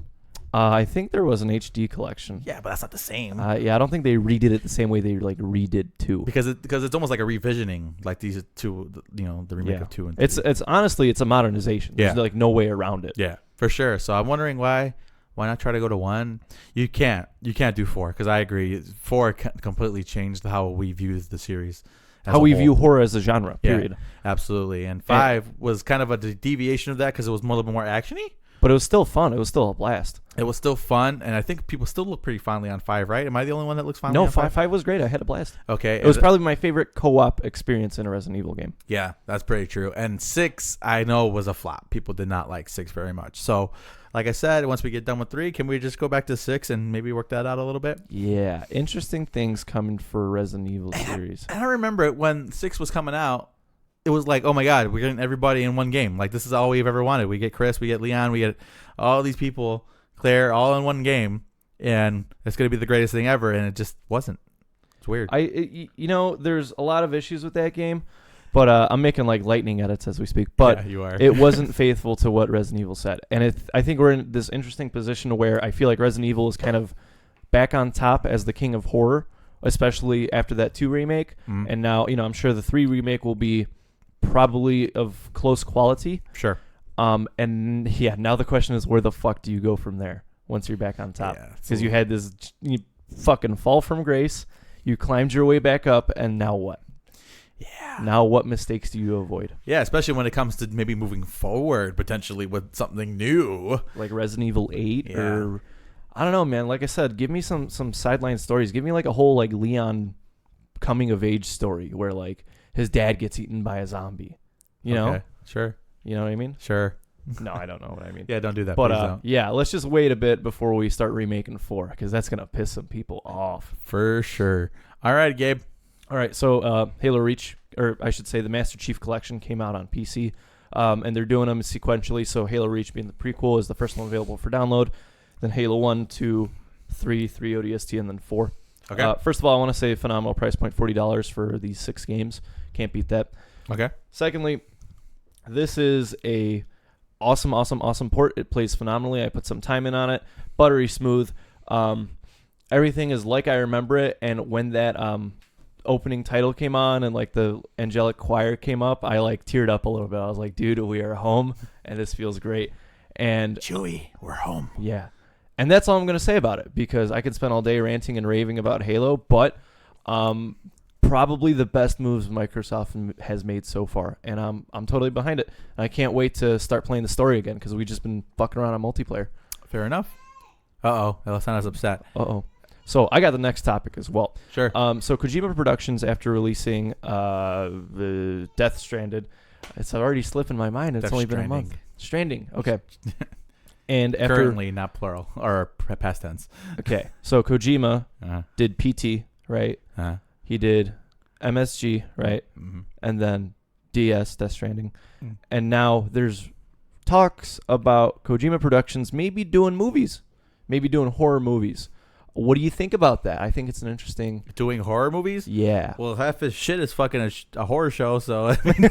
I think there was an HD collection. Yeah, but that's not the same. Yeah, I don't think they redid it the same way they like redid 2. Because it's almost like a revisioning, like these 2, the remake of 2 and 3. It's honestly it's a modernization. There's like no way around it. Yeah, for sure. So I'm wondering why not try to go to 1? You can't do 4 because I agree. 4 completely changed how we view the series. How we view horror as a genre. Period. Yeah, absolutely. And 5 was kind of a deviation of that because it was a little bit more actiony. But it was still fun. It was still a blast. It was still fun, and I think people still look pretty fondly on 5, right? Am I the only one that looks fondly on 5? No, 5 was great. I had a blast. Okay. It was probably my favorite co-op experience in a Resident Evil game. Yeah, that's pretty true. And 6, I know, was a flop. People did not like 6 very much. So, like I said, once we get done with 3, can we just go back to 6 and maybe work that out a little bit? Yeah. Interesting things coming for Resident Evil series. And I remember when 6 was coming out, it was like, oh my God, we're getting everybody in one game. Like, this is all we've ever wanted. We get Chris, we get Leon, we get all these people, Claire, all in one game, and it's going to be the greatest thing ever, and it just wasn't. It's weird. There's a lot of issues with that game, but I'm making like lightning edits as we speak. But yeah, you are. It wasn't faithful to what Resident Evil said, and I think we're in this interesting position where I feel like Resident Evil is kind of back on top as the king of horror, especially after that 2 remake, and now I'm sure the 3 remake will be probably of close quality. Sure. And yeah, now the question is, where the fuck do you go from there once you're back on top? Because you had this you fucking fall from grace, you climbed your way back up, and now what? Yeah. Now what mistakes do you avoid? Yeah, especially when it comes to maybe moving forward potentially with something new, like Resident Evil 8 or I don't know, man. Like I said, give me some sideline stories. Give me like a whole like Leon coming of age story where like his dad gets eaten by a zombie. You know? Sure. You know what I mean? Sure. No, I don't know what I mean. Yeah, don't do that. But yeah, let's just wait a bit before we start remaking 4 because that's gonna piss some people off for sure. All right, Gabe. All right, so Halo Reach, or I should say the Master Chief Collection came out on PC, and they're doing them sequentially. So Halo Reach being the prequel is the first one available for download. Then Halo 1, 2, 3 ODST, and then 4. Okay. First of all, I want to say phenomenal price point, $40 for these 6 games. Can't beat that. Okay. Secondly, this is a awesome port. It plays phenomenally. I put some time in on it. Buttery smooth. Everything is like I remember it. And when that opening title came on and like the angelic choir came up, I like teared up a little bit. I was like, dude, we are home, and this feels great. And Chewie, we're home. Yeah. And that's all I'm going to say about it because I could spend all day ranting and raving about Halo, but probably the best moves Microsoft has made so far, and I'm totally behind it. I can't wait to start playing the story again because we've just been fucking around on multiplayer. Fair enough. Uh-oh. Alessandro's upset. Uh-oh. So I got the next topic as well. Sure. So Kojima Productions, after releasing the Death Stranded, it's already slipping my mind. It's only been a month. Stranding. Okay. And after currently, not plural or past tense. Okay. So Kojima did PT, right? He did MSG, right? Mm-hmm. And then DS, Death Stranding. Mm. And now there's talks about Kojima Productions maybe doing movies, maybe doing horror movies. What do you think about that? I think it's an interesting... Doing horror movies? Yeah. Well, half his shit is fucking a horror show, so I mean,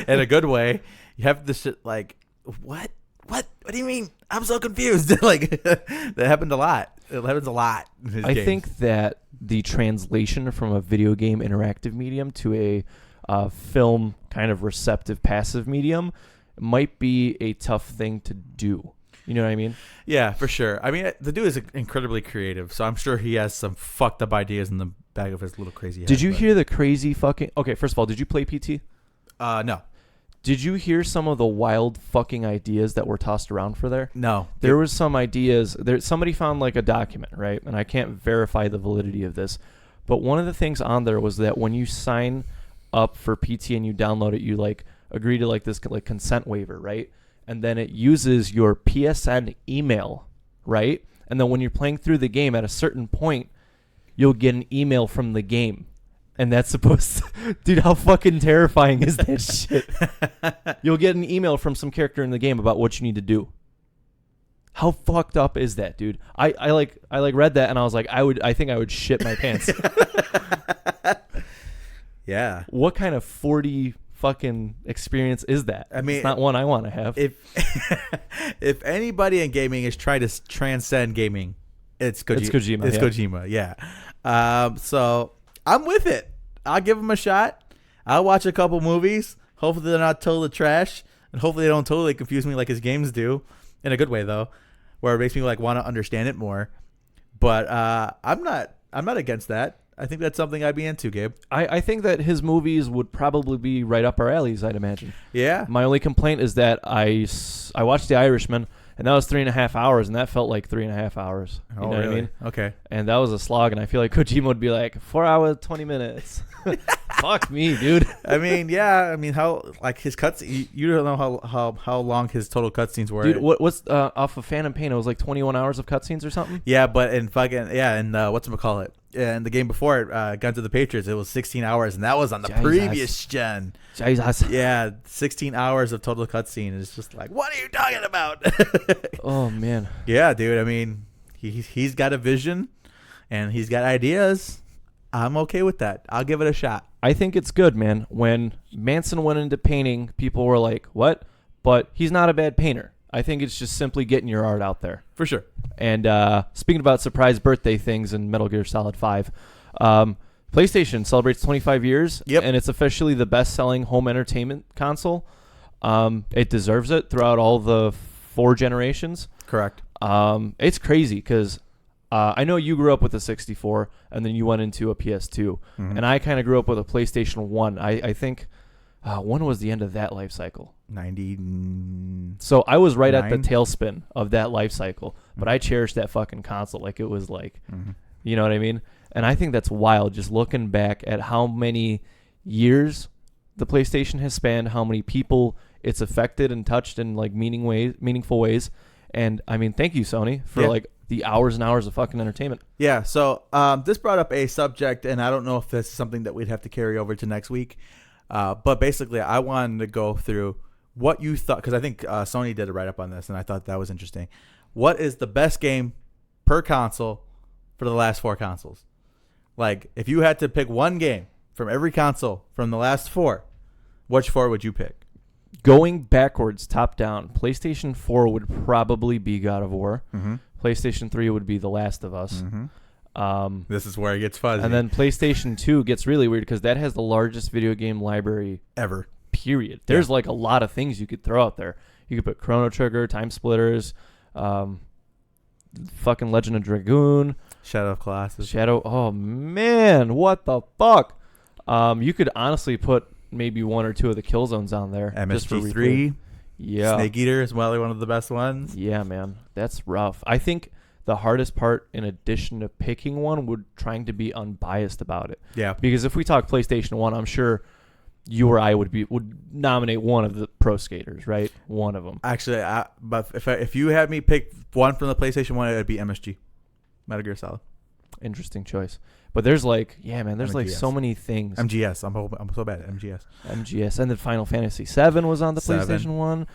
in a good way. You have this shit like, what? What do you mean? I'm so confused. Like, that happened a lot. It happens a lot in his games. Think that the translation from a video game interactive medium to a film kind of receptive passive medium might be a tough thing to do. You know what I mean? Yeah, for sure. I mean, the dude is incredibly creative, so I'm sure he has some fucked up ideas in the bag of his little crazy head. Did you hear the crazy fucking... Okay, first of all, did you play PT? No. Did you hear some of the wild fucking ideas that were tossed around for there? No. There was some ideas. Somebody found like a document, right? And I can't verify the validity of this. But one of the things on there was that when you sign up for PT and you download it, you like agree to like this like consent waiver, right? And then it uses your PSN email, right? And then when you're playing through the game at a certain point, you'll get an email from the game. And that's supposed to... Dude, how fucking terrifying is that shit? You'll get an email from some character in the game about what you need to do. How fucked up is that, dude? I read that and I was like, I think I would shit my pants. Yeah. What kind of 40 fucking experience is that? I mean, it's not one I want to have. If anybody in gaming is trying to transcend gaming, it's Kojima. It's Kojima, yeah. So I'm with it. I'll give him a shot. I'll watch a couple movies. Hopefully they're not total trash, and hopefully they don't totally confuse me like his games do, in a good way though, where it makes me like want to understand it more. But I'm not against that. I think that's something I'd be into, Gabe. I think that his movies would probably be right up our alleys, I'd imagine. Yeah. My only complaint is that I watched The Irishman, and that was 3.5 hours, and that felt like 3.5 hours. You know really? what I mean? Okay. And that was a slog, and I feel like Kojima would be like, 4 hours, 20 minutes. Fuck me, dude. I mean, yeah. I mean, how, like, his cuts, you don't know how long his total cutscenes were. Dude, what's off of Phantom Pain? It was like 21 hours of cutscenes or something? Yeah, but in fucking, whatchamacallit? And the game before it, Guns of the Patriots, it was 16 hours, and that was on the previous gen. Jesus. Yeah, 16 hours of total cutscene. It's just like, what are you talking about? Oh, man. Yeah, dude. I mean, he's got a vision, and he's got ideas. I'm okay with that. I'll give it a shot. I think it's good, man. When Manson went into painting, people were like, what? But he's not a bad painter. I think it's just simply getting your art out there. For sure. And speaking about surprise birthday things in Metal Gear Solid 5, PlayStation celebrates 25 years, and it's officially the best-selling home entertainment console. It deserves it throughout all the 4 generations. Correct. It's crazy because I know you grew up with a 64, and then you went into a PS2, and I kind of grew up with a PlayStation 1. I think... when was the end of that life cycle? 90. So I was right at the tailspin of that life cycle, but I cherished that fucking console like it was like, you know what I mean? And I think that's wild, just looking back at how many years the PlayStation has spanned, how many people it's affected and touched in like meaningful ways. And I mean, thank you, Sony, for like the hours and hours of fucking entertainment. Yeah. So this brought up a subject, and I don't know if this is something that we'd have to carry over to next week. But basically, I wanted to go through what you thought, because I think Sony did a write-up on this, and I thought that was interesting. What is the best game per console for the last 4 consoles? Like, if you had to pick one game from every console from the last 4, which 4 would you pick? Going backwards, top down, PlayStation 4 would probably be God of War. PlayStation 3 would be The Last of Us. This is where it gets fuzzy. And then PlayStation 2 gets really weird because that has the largest video game library ever. Period. There's like a lot of things you could throw out there. You could put Chrono Trigger, Time Splitters, fucking Legend of Dragoon, Shadow of Colossus. Oh man, what the fuck? You could honestly put maybe 1 or 2 of the Killzones on there. MSG3. Yeah. Snake Eater is probably one of the best ones. Yeah, man. That's rough. I think the hardest part, in addition to picking one, would trying to be unbiased about it. Yeah. Because if we talk PlayStation 1, I'm sure you or I would nominate one of the pro skaters, right? One of them. Actually, but if you had me pick one from the PlayStation 1, it would be MSG, Metal Gear Solid. Interesting choice. But there's like, yeah, man, there's MGS. like so many things. MGS. I'm so bad at MGS. MGS. And then Final Fantasy 7 was on the PlayStation 1.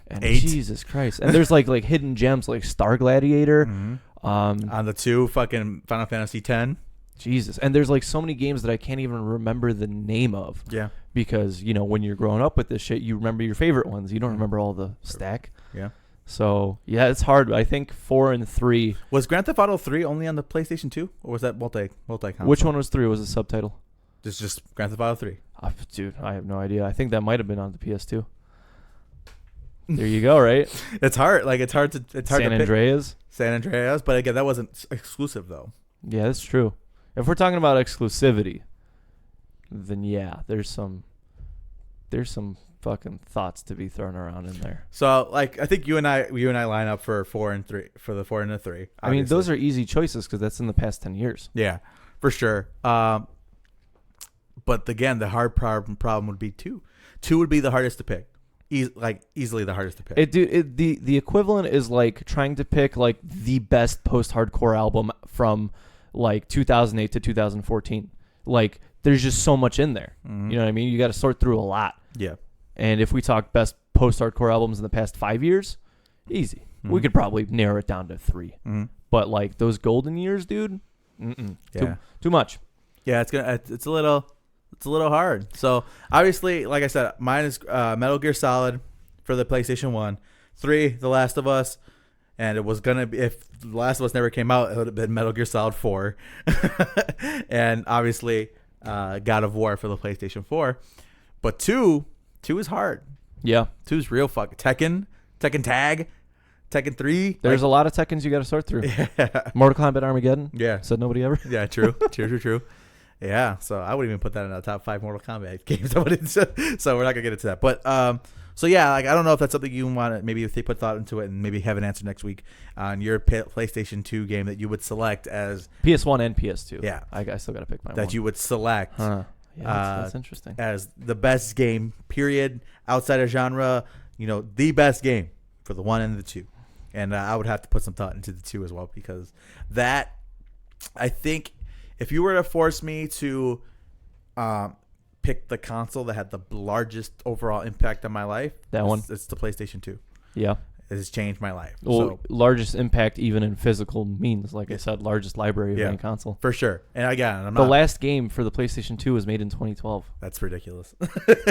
And 8. Jesus Christ. And there's like hidden gems like Star Gladiator. On the 2 fucking Final Fantasy 10. Jesus. And there's like so many games that I can't even remember the name of. Yeah. Because, you know, when you're growing up with this shit, you remember your favorite ones. You don't remember all the stack. Yeah. So, yeah, it's hard. I think 4 and 3. Was Grand Theft Auto 3 only on the PlayStation 2? Or was that multi-console? Which one was 3? Was the subtitle? Just Grand Theft Auto 3. Dude, I have no idea. I think that might have been on the PS2. There you go, right? It's hard. Like, it's hard to San Andreas. San Andreas. But again, that wasn't exclusive, though. Yeah, that's true. If we're talking about exclusivity, then yeah, there's some fucking thoughts to be thrown around in there. So, like, I think you and I line up for 4 and 3 for the 4 and the 3. Obviously. I mean, those are easy choices because that's in the past 10 years. Yeah, for sure. But again, the hard problem would be 2. 2 would be the hardest to pick. Easily the hardest to pick. The equivalent is like trying to pick like the best post-hardcore album from like 2008 to 2014. Like there's just so much in there. Mm-hmm. You know what I mean? You got to sort through a lot. Yeah. And if we talk best post-hardcore albums in the past 5 years, easy. We could probably narrow it down to 3. Mm-hmm. But like those golden years, dude, too much. Yeah, it's a little hard. So obviously, like I said, mine is Metal Gear Solid for the PlayStation 1, 3, The Last of Us, and it was gonna be, if The Last of Us never came out, it would have been Metal Gear Solid 4, and obviously God of War for the PlayStation 4. But two is hard. Yeah, 2 is real fucking Tekken Tag. Tekken 3. There's a lot of Tekkens you got to sort through. Yeah. Mortal Kombat Armageddon. Yeah. Said nobody ever. Yeah, true. True. Yeah, so I wouldn't even put that in the top 5 Mortal Kombat games. So we're not going to get into that. But, so yeah, like I don't know if that's something you want to, maybe if they put thought into it and maybe have an answer next week on your PlayStation 2 game that you would select as. PS1 and PS2. Yeah. I still got to pick my one. That you would select. Huh. Yeah, that's interesting. As the best game, period, outside of genre, the best game for the 1 and the 2. And I would have to put some thought into the 2 as well, because that, I think, if you were to force me to pick the console that had the largest overall impact on my life, it's the PlayStation 2. Yeah. It has changed my life. Well, largest impact even in physical means, like I said, largest library of any console. For sure. And again, the last game for the PlayStation 2 was made in 2012. That's ridiculous.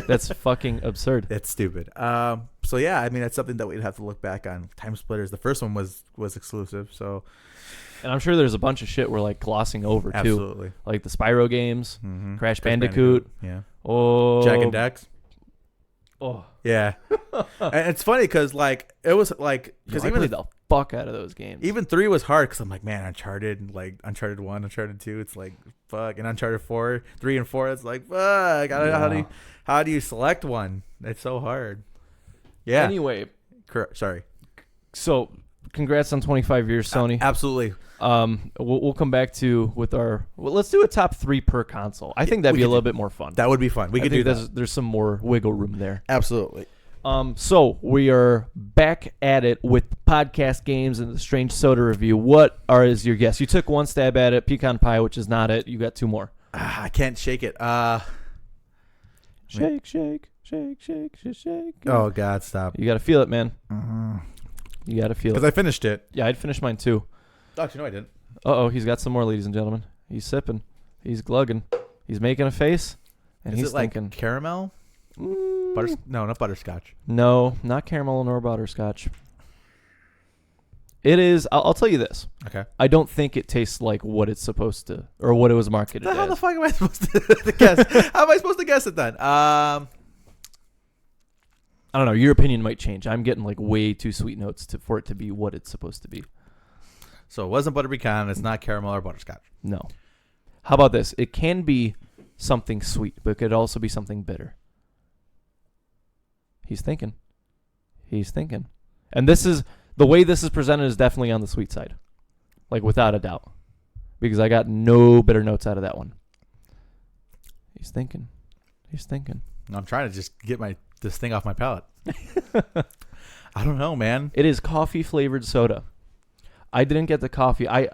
That's fucking absurd. It's stupid. So yeah, I mean, that's something that we'd have to look back on. Time Splitters, the first one was exclusive, so. And I'm sure there's a bunch of shit we're like glossing over too. Absolutely. Like the Spyro games, Crash Bandicoot. Yeah. Oh. Jack and Dax. Oh. Yeah. And it's funny because like it was like because I played the fuck out of those games. Even 3 was hard because I'm like, man, Uncharted 1, Uncharted 2, it's like fuck, and Uncharted 4, 3 and 4, it's like fuck. How do you select one? It's so hard. Yeah. Anyway, sorry. So, congrats on 25 years, Sony. Absolutely. We'll come back to with our. Well, let's do a top 3 per console. I think that'd be a little bit more fun. That would be fun. We could do that. There's some more wiggle room there. Absolutely. So we are back at it with podcast games and the Strange Soda review. What is your guess? You took one stab at it, pecan pie, which is not it. You got 2 more. I can't shake it. Shake, shake, shake, shake, shake, shake. Oh God, stop! You got to feel it, man. Mm-hmm. You got to feel it. Because I finished it. Yeah, I'd finished mine too. Actually, no, I didn't. He's got some more, ladies and gentlemen. He's sipping. He's glugging. He's making a face. And he's thinking, like caramel? No, not butterscotch. No, not caramel nor butterscotch. It is. I'll tell you this. Okay. I don't think it tastes like what it's supposed to, or what it was marketed as. How the fuck am I supposed to guess? How am I supposed to guess it then? I don't know. Your opinion might change. I'm getting like way too sweet notes for it to be what it's supposed to be. So it wasn't butter pecan. It's not caramel or butterscotch. No. How about this? It can be something sweet, but it could also be something bitter. He's thinking. And this is the way this is presented is definitely on the sweet side. Like without a doubt. Because I got no bitter notes out of that one. He's thinking. I'm trying to just get this thing off my palate. I don't know, man. It is coffee flavored soda. I didn't get the coffee. I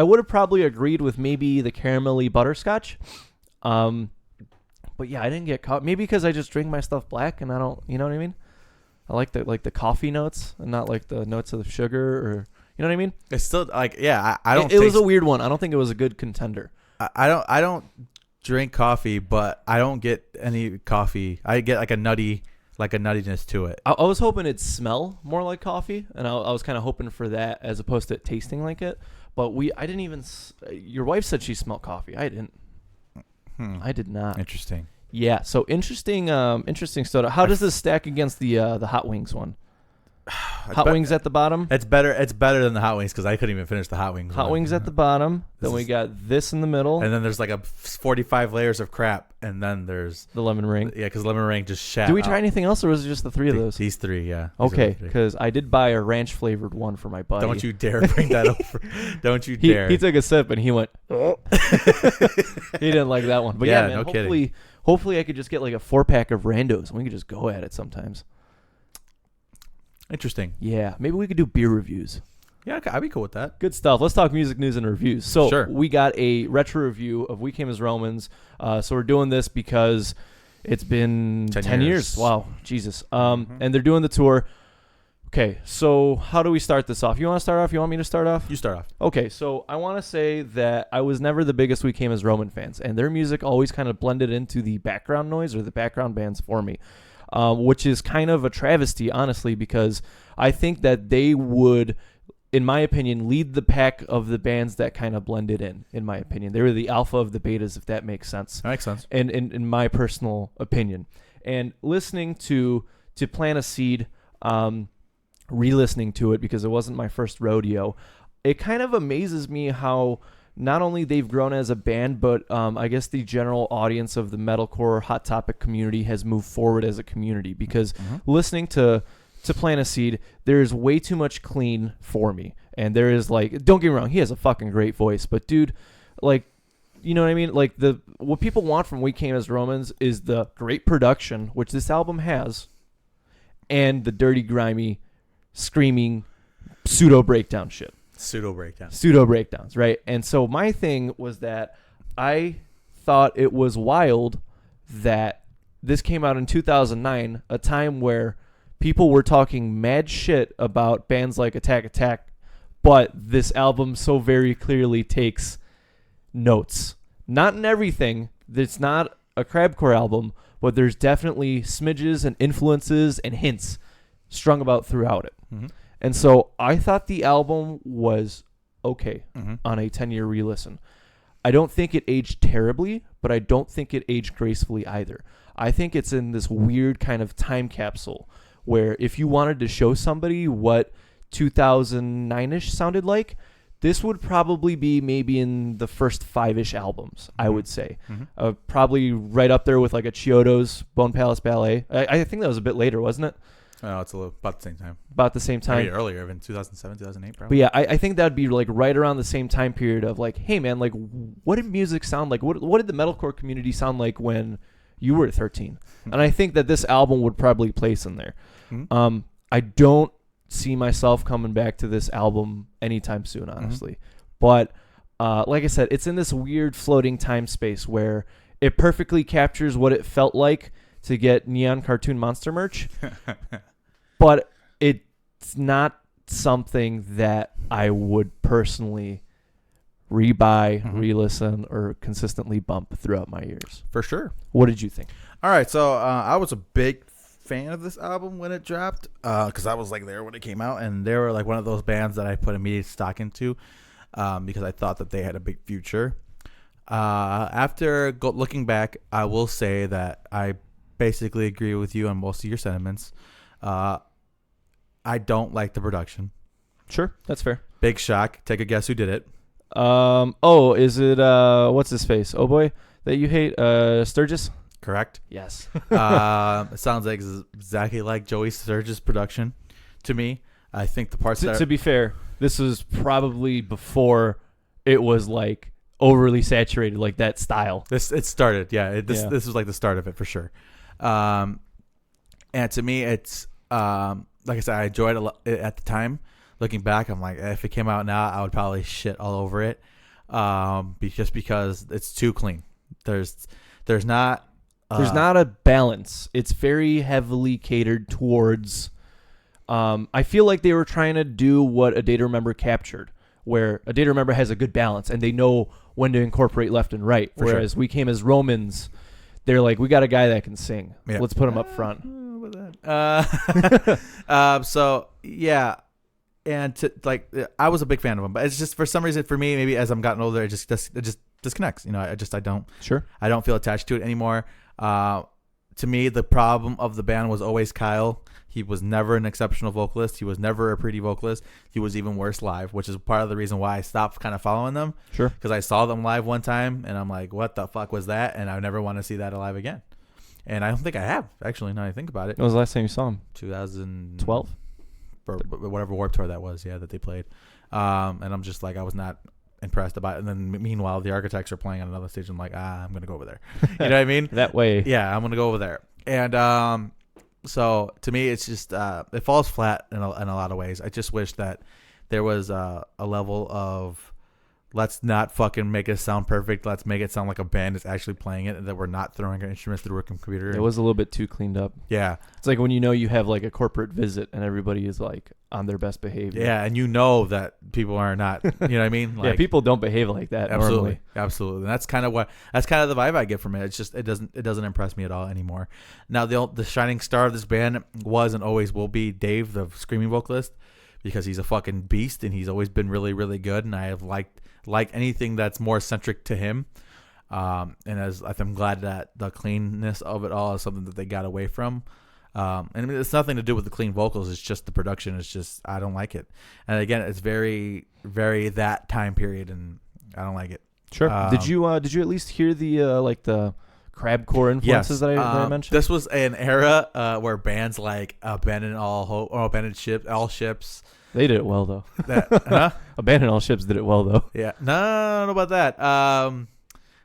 would have probably agreed with maybe the caramelly butterscotch. But yeah, I didn't get coffee. Maybe because I just drink my stuff black and I don't, you know what I mean? I like the coffee notes and not like the notes of the sugar or, you know what I mean? It's still like, yeah, I don't. It was a weird one. I don't think it was a good contender. I don't drink coffee, but I don't get any coffee. I get like a nuttiness to it. I was hoping it'd smell more like coffee, and I was kind of hoping for that as opposed to it tasting like it. But I didn't even. Your wife said she smelled coffee. I didn't. I did not. Interesting. Yeah. So interesting soda. How does this stack against the Hot Wings one? Hot Wings at the bottom. It's better than the Hot Wings because I couldn't even finish the Hot Wings. Hot Wings at the bottom. Then we got this in the middle. And then there's like a 45 layers of crap. And then there's the lemon ring. Yeah, because lemon ring just shat. Did we try anything else, or was it just the 3 of those? These 3, yeah. Okay, because I did buy a ranch flavored one for my buddy. Don't you dare bring that over. Don't you dare. He took a sip and he went. Oh. He didn't like that one. But yeah, man. No hopefully I could just get like a 4-pack of Randos and we could just go at it sometimes. Interesting. Yeah, maybe we could do beer reviews. Yeah, I'd be cool with that. Good stuff. Let's talk music news and reviews. So Sure. we got a retro review of We Came as Romans. So we're doing this because it's been 10 years. Wow, Jesus. And they're doing the tour. Okay, so how do we start this off? You want to start off? You want me to start off? You start off. Okay, so I want to say that I was never the biggest We Came as Roman fans, and their music always kind of blended into the background noise or the background bands for me, which is kind of a travesty, honestly, because I think that they would, in my opinion, lead the pack of the bands that kind of blended in my opinion. They were the alpha of the betas, if that makes sense. That makes sense. And in my personal opinion. And listening to Plant a Seed, re-listening to it because it wasn't my first rodeo, it kind of amazes me how not only they've grown as a band, but I guess the general audience of the metalcore Hot Topic community has moved forward as a community, because listening to Plant a Seed, there's way too much clean for me. And there is, like, don't get me wrong, he has a fucking great voice, but dude, like, you know what I mean? Like, what people want from We Came as Romans is the great production, which this album has, and the dirty, grimy, screaming pseudo breakdown shit. Pseudo breakdowns, right? And so my thing was that I thought it was wild that this came out in 2009, a time where people were talking mad shit about bands like Attack Attack, but this album so very clearly takes notes. Not in everything. It's not a crabcore album, but there's definitely smidges and influences and hints strung about throughout it. And so I thought the album was okay on a 10-year re-listen. I don't think it aged terribly, but I don't think it aged gracefully either. I think it's in this weird kind of time capsule where if you wanted to show somebody what 2009-ish sounded like, this would probably be maybe in the first 5-ish albums, I would say. Probably right up there with like a Chiodo's Bone Palace Ballet. I think that was a bit later, wasn't it? Oh, it's about the same time. About the same time. Maybe earlier, in 2007, 2008, probably. But yeah, I think that would be like right around the same time period of like, hey man, like what did music sound like? What did the metalcore community sound like when you were 13? And I think that this album would probably place in there. I don't see myself coming back to this album anytime soon, honestly. But like I said, it's in this weird floating time space where it perfectly captures what it felt like to get Neon Cartoon Monster merch. But it's not something that I would personally rebuy, re-listen, or consistently bump throughout my years. For sure. What did you think? All right, so I was a big fan of this album when it dropped, because I was like there when it came out, and they were like one of those bands that I put immediate stock into, because I thought that they had a big future. After looking back, I will say that I basically agree with you on most of your sentiments. I don't like the production. Sure, that's fair. Big shock. Take a guess who did it. Is it what's his face? Oh boy, that you hate, Sturgis? Correct. Yes. It sounds like exactly like Joey Sturgis' production to me. I think the parts to be fair, this was probably before it was like overly saturated, like that style. It started, This was like the start of it for sure. And to me, it's like I said, I enjoyed it at the time. Looking back, I'm like, if it came out now, I would probably shit all over it, just because it's too clean. There's not a balance. It's very heavily catered towards. I feel like they were trying to do what A Day to Remember captured, where A Day to Remember has a good balance and they know when to incorporate left and right. Whereas We Came as Romans, they're like, we got a guy that can sing. Yeah. Let's put him up front. So yeah, and I was a big fan of him, but it's just for some reason for me, maybe as I'm gotten older, it just disconnects. You know, I don't feel attached to it anymore. To me, the problem of the band was always Kyle. He was never an exceptional vocalist. He was never a pretty vocalist. He was even worse live, which is part of the reason why I stopped kind of following them. Sure. Because I saw them live one time, and I'm like, what the fuck was that? And I never want to see that alive again. And I don't think I have, actually, now I think about it. When was the last time you saw him? 2012? Or whatever Warped Tour that was, that they played. And I'm just like, I was not impressed about it. And then meanwhile, the Architects are playing on another stage. I'm like, I'm going to go over there. You know what I mean? That way. Yeah, I'm going to go over there. And so to me, it's just, it falls flat in a lot of ways. I just wish that there was a level of let's not fucking make it sound perfect. Let's make it sound like a band is actually playing it and that we're not throwing our instruments through a computer. It was a little bit too cleaned up. Yeah. It's like when you have like a corporate visit and everybody is like on their best behavior. Yeah, and you know that people are not, you know what I mean? Like, yeah, people don't behave like that absolutely, normally. Absolutely. And that's kind of the vibe I get from it. It's just it doesn't impress me at all anymore. Now the shining star of this band was and always will be Dave, the screaming vocalist, because he's a fucking beast and he's always been really, really good, and I have liked anything that's more centric to him. And I'm glad that the cleanness of it all is something that they got away from. And I mean, it's nothing to do with the clean vocals. It's just the production. It's just, I don't like it. And again, it's very, very that time period, and I don't like it. Sure. Did you at least hear the like the crabcore influences that I mentioned? This was an era where bands like Abandon All Hope or Abandon All Ships. They did it well though. Abandon All Ships did it well though. Yeah. No, I don't know about that.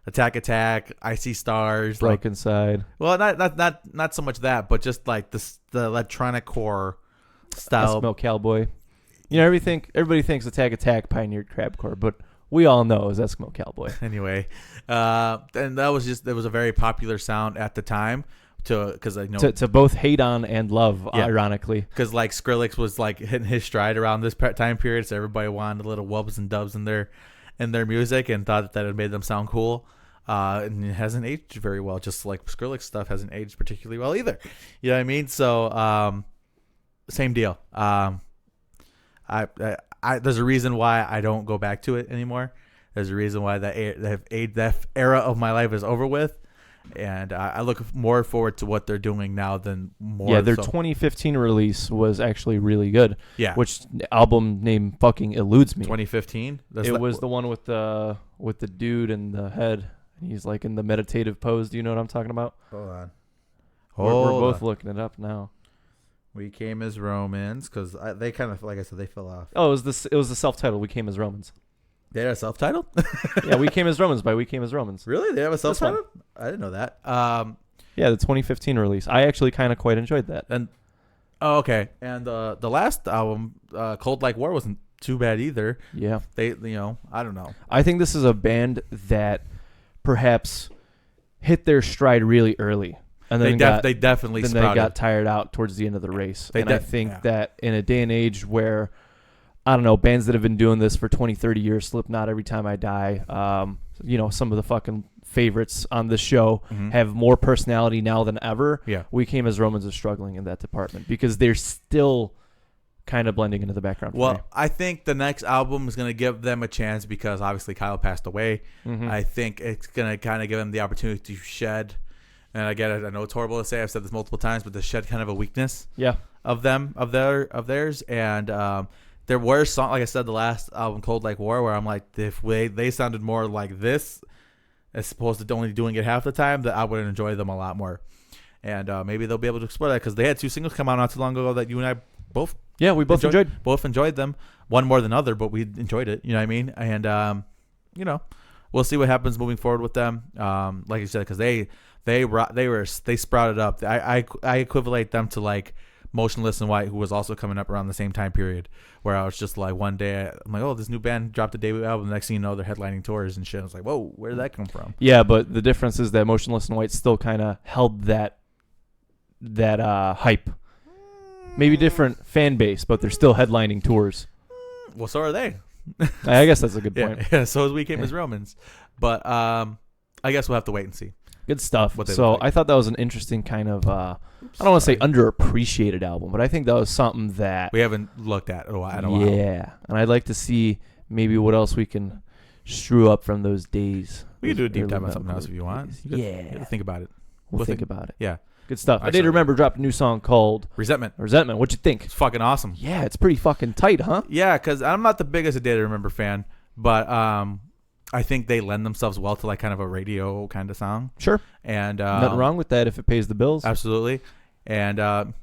Attack, Icy Stars, Broken Side. Well, not so much that, but just like the electronic core style. Eskimo Cowboy. You know, everybody thinks Attack pioneered crabcore, but we all know it was Eskimo Cowboy. Anyway, and that was a very popular sound at the time. To both hate on and love, ironically, because like Skrillex was like hitting his stride around this time period, so everybody wanted a little wubs and dubs in their music and thought that it made them sound cool. And it hasn't aged very well, just like Skrillex stuff hasn't aged particularly well either. You know what I mean? So same deal. I there's a reason why I don't go back to it anymore. There's a reason why that era of my life is over with. And I look more forward to what they're doing now than more. Yeah, their 2015 release was actually really good. Yeah, which album name fucking eludes me. 2015. It was the one with the dude in the head. He's like in the meditative pose. Do you know what I'm talking about? Hold on. We're both looking it up now. We Came as Romans, because they kind of, like I said, they fell off. Oh, it was the self-titled We Came as Romans. They had a self-titled? Yeah, We Came as Romans by We Came as Romans. Really? They have a self-titled? I didn't know that. Yeah, the 2015 release. I actually kind of quite enjoyed that. And okay. And the last album, Cold Like War, wasn't too bad either. Yeah. They, I don't know. I think this is a band that perhaps hit their stride really early. And then they definitely then sprouted. They got tired out towards the end of the race. I think that in a day and age where, I don't know, bands that have been doing this for 20, 30 years, Slipknot, Every Time I Die, some of the fucking favorites on the show have more personality now than ever. Yeah. We Came as Romans is struggling in that department because they're still kind of blending into the background. Well, I think the next album is going to give them a chance because obviously Kyle passed away. I think it's going to kind of give them the opportunity to shed. And I get it. I know it's horrible to say. I've said this multiple times, but to shed kind of a weakness of theirs. And there were songs, like I said, the last album, Cold Like War, where I'm like, if they sounded more like this, as opposed to only doing it half the time, that I would enjoy them a lot more. And maybe they'll be able to explore that because they had 2 singles come out not too long ago that you and I both enjoyed them. One more than other, but we enjoyed it. You know what I mean? And we'll see what happens moving forward with them. Like you said, because they sprouted up. I equivalent them to like Motionless in White, who was also coming up around the same time period, where I was just like, one day I'm like, oh, this new band dropped a debut album. The next thing you know, they're headlining tours and shit. I was like, whoa, where did that come from? Yeah, but the difference is that Motionless in White still kind of held that hype. Maybe different fan base, but they're still headlining tours. Well, so are they. I guess that's a good point. Yeah, so as We Came as Romans. But I guess we'll have to wait and see. Good stuff. So like. I thought that was an interesting kind of, I don't want to say underappreciated album, but I think that was something that we haven't looked at in a while. Yeah, and I'd like to see maybe what else we can strew up from those days. We can do a deep dive on something else if you want. You think about it. We'll think about it. Yeah. Good stuff. I did remember dropped a new song called Resentment. What'd you think? It's fucking awesome. Yeah, it's pretty fucking tight, huh? Yeah, because I'm not the biggest A Day to Remember fan, but I think they lend themselves well to like kind of a radio kind of song. Sure. And nothing wrong with that if it pays the bills. Absolutely. And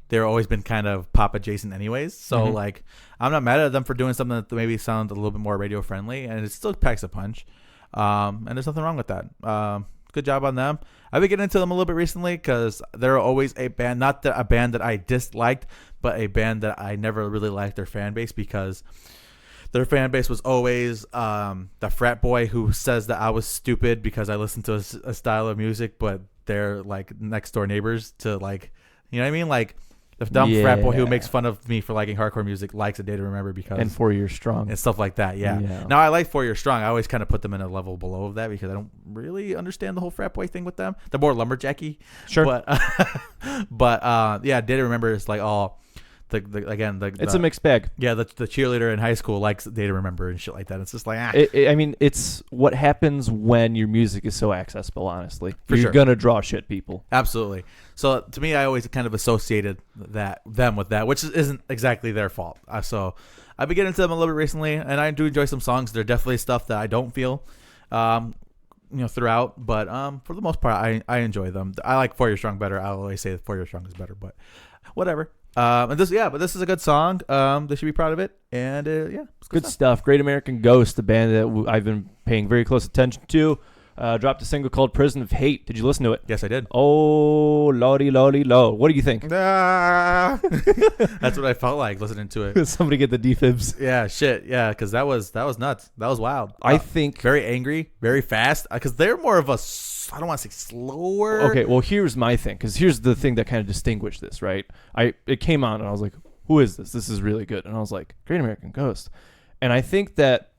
they're always been kind of pop adjacent anyways. So like I'm not mad at them for doing something that maybe sounds a little bit more radio friendly, and it still packs a punch. And there's nothing wrong with that. Good job on them. I've been getting into them a little bit recently because they're always a band, not a band that I disliked, but a band that I never really liked their fan base because Their fan base was always the frat boy who says that I was stupid because I listened to a style of music, but they're like next door neighbors to like, you know what I mean? Like the dumb frat boy who makes fun of me for liking hardcore music likes A Day to Remember because and 4 Years Strong and stuff like that. Yeah. Now I like 4 Years Strong. I always kind of put them in a level below of that because I don't really understand the whole frat boy thing with them. They're more lumberjacky. Sure. But yeah, Day to Remember is like all. It's a mixed bag. Yeah, the cheerleader in high school likes Day to Remember and shit like that. It's just like, I mean, it's what happens when your music is so accessible. Honestly, you're gonna draw shit people. Absolutely. So to me, I always kind of associated them with that, which isn't exactly their fault. So I've been getting into them a little bit recently, and I do enjoy some songs. They're definitely stuff that I don't feel, throughout. But for the most part, I enjoy them. I like 4 Years Strong better. I always say that 4 Years Strong is better, but whatever. But this is a good song. They should be proud of it. And it's good stuff. Great American Ghost, the band that I've been paying very close attention to, dropped a single called "Prison of Hate." Did you listen to it? Yes, I did. Oh, lordy, lordy, lo. What do you think? That's what I felt like listening to it. Somebody get the defibs. Yeah, shit. Yeah, because that was nuts. That was wild. I think very angry, very fast. Because they're more of a, I don't want to say slower. Okay, well, here's my thing. Because here's the thing that kind of distinguished this, right? It came on and I was like, who is this? This is really good. And I was like, Great American Ghost. And I think that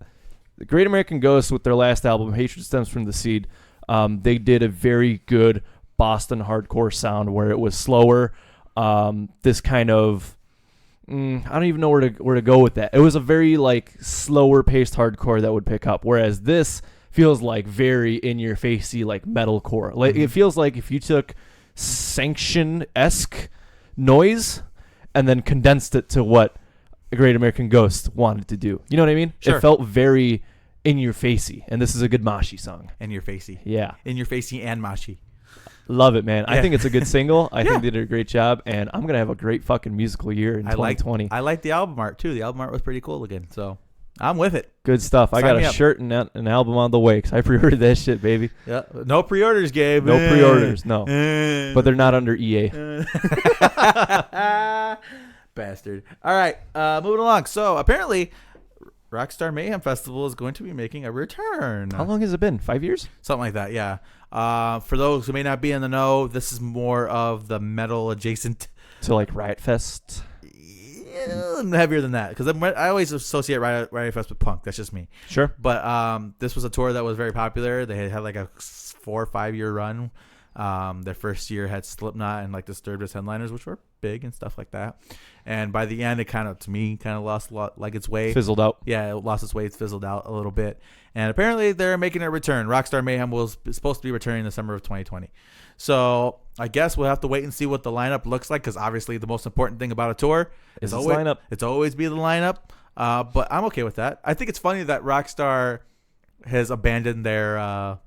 the Great American Ghost with their last album, Hatred Stems from the Seed, they did a very good Boston hardcore sound where it was slower. This kind of, I don't even know where to go with that. It was a very like slower paced hardcore that would pick up, whereas this feels like very in your facey like metalcore. Like it feels like if you took Sanction-esque noise and then condensed it to what a Great American Ghost wanted to do. You know what I mean? Sure. It felt very in your facey, and this is a good Moshi song. In your facey. Yeah. In your facey and Moshi. Love it, man. Yeah. I think it's a good single. I think they did a great job, and I'm going to have a great fucking musical year in 2020. I like the album art, too. The album art was pretty cool looking, so I'm with it. Good stuff. I got a shirt and an album on the way because I pre-ordered that shit, baby. Yeah. No pre-orders, Gabe. No pre-orders, no. But they're not under EA. Bastard. All right, moving along. So apparently, Rockstar Mayhem Festival is going to be making a return. How long has it been? 5 years? Something like that, yeah. For those who may not be in the know, this is more of the metal adjacent to like Riot Fest. Yeah, heavier than that because I always associate Riot Fest with punk. That's just me. Sure. But this was a tour that was very popular. They had like a 4 or 5 year run. Their first year had Slipknot and like Disturbed as headliners, which were big and stuff like that. And by the end, it kind of lost a lot, like its way. Fizzled out. Yeah, it lost its way. It fizzled out a little bit. And apparently, they're making a return. Rockstar Mayhem was supposed to be returning in the summer of 2020. So I guess we'll have to wait and see what the lineup looks like because obviously the most important thing about a tour is always lineup. It's always be the lineup. But I'm okay with that. I think it's funny that Rockstar has abandoned their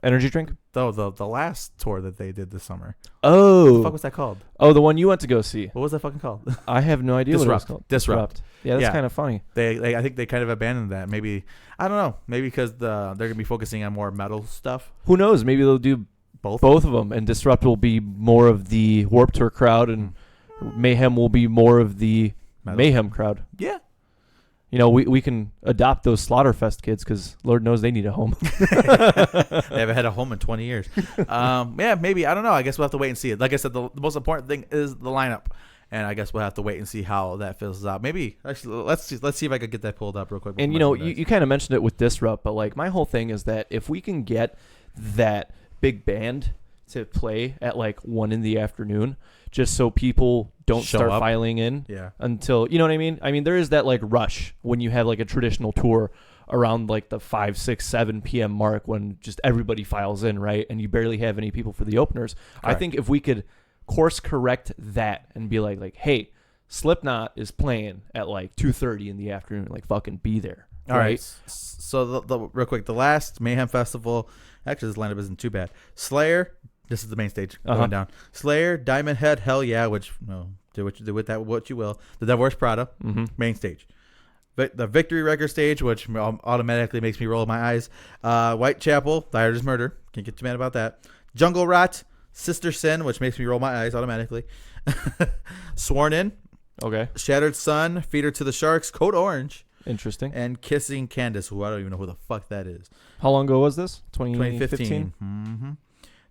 energy drink. The last tour that they did this summer. Oh, what the fuck was that called? Oh, the one you went to go see. What was that fucking called? I have no idea what it was called. Disrupt. Yeah, that's kind of funny. I think they kind of abandoned that. Maybe I don't know. Maybe because they're gonna be focusing on more metal stuff. Who knows? Maybe they'll do both of them, and Disrupt will be more of the Warped Tour crowd, and Mayhem will be more of the metal. Mayhem crowd. Yeah. You know, we can adopt those Slaughterfest kids because Lord knows they need a home. They haven't had a home in 20 years. Yeah, maybe. I don't know. I guess we'll have to wait and see it. Like I said, the most important thing is the lineup. And I guess we'll have to wait and see how that fizzles out. Maybe. Actually, let's see if I could get that pulled up real quick. And, you kind of mentioned it with Disrupt, but, like, my whole thing is that if we can get that big band to play at, like, 1 in the afternoon just so people don't start filing in until, you know what I mean? I mean, there is that, like, rush when you have, like, a traditional tour around, like, the 5, 6, 7 p.m. mark when just everybody files in, right? And you barely have any people for the openers. Correct. I think if we could course correct that and be like, hey, Slipknot is playing at, like, 2:30 in the afternoon. Like, fucking be there. All right. So, the real quick, the last Mayhem Festival, actually, this lineup isn't too bad. Slayer. This is the main stage going down. Slayer, Diamond Head, Hell Yeah, which do with that what you will. The Devil Wears Prada, main stage. The Victory Record stage, which automatically makes me roll my eyes. Whitechapel, The Irish Murder. Can't get too mad about that. Jungle Rot, Sister Sin, which makes me roll my eyes automatically. Sworn In. Okay. Shattered Sun, Feeder to the Sharks, Code Orange. Interesting. And Kissing Candace, who I don't even know who the fuck that is. How long ago was this? 2015. Mm-hmm.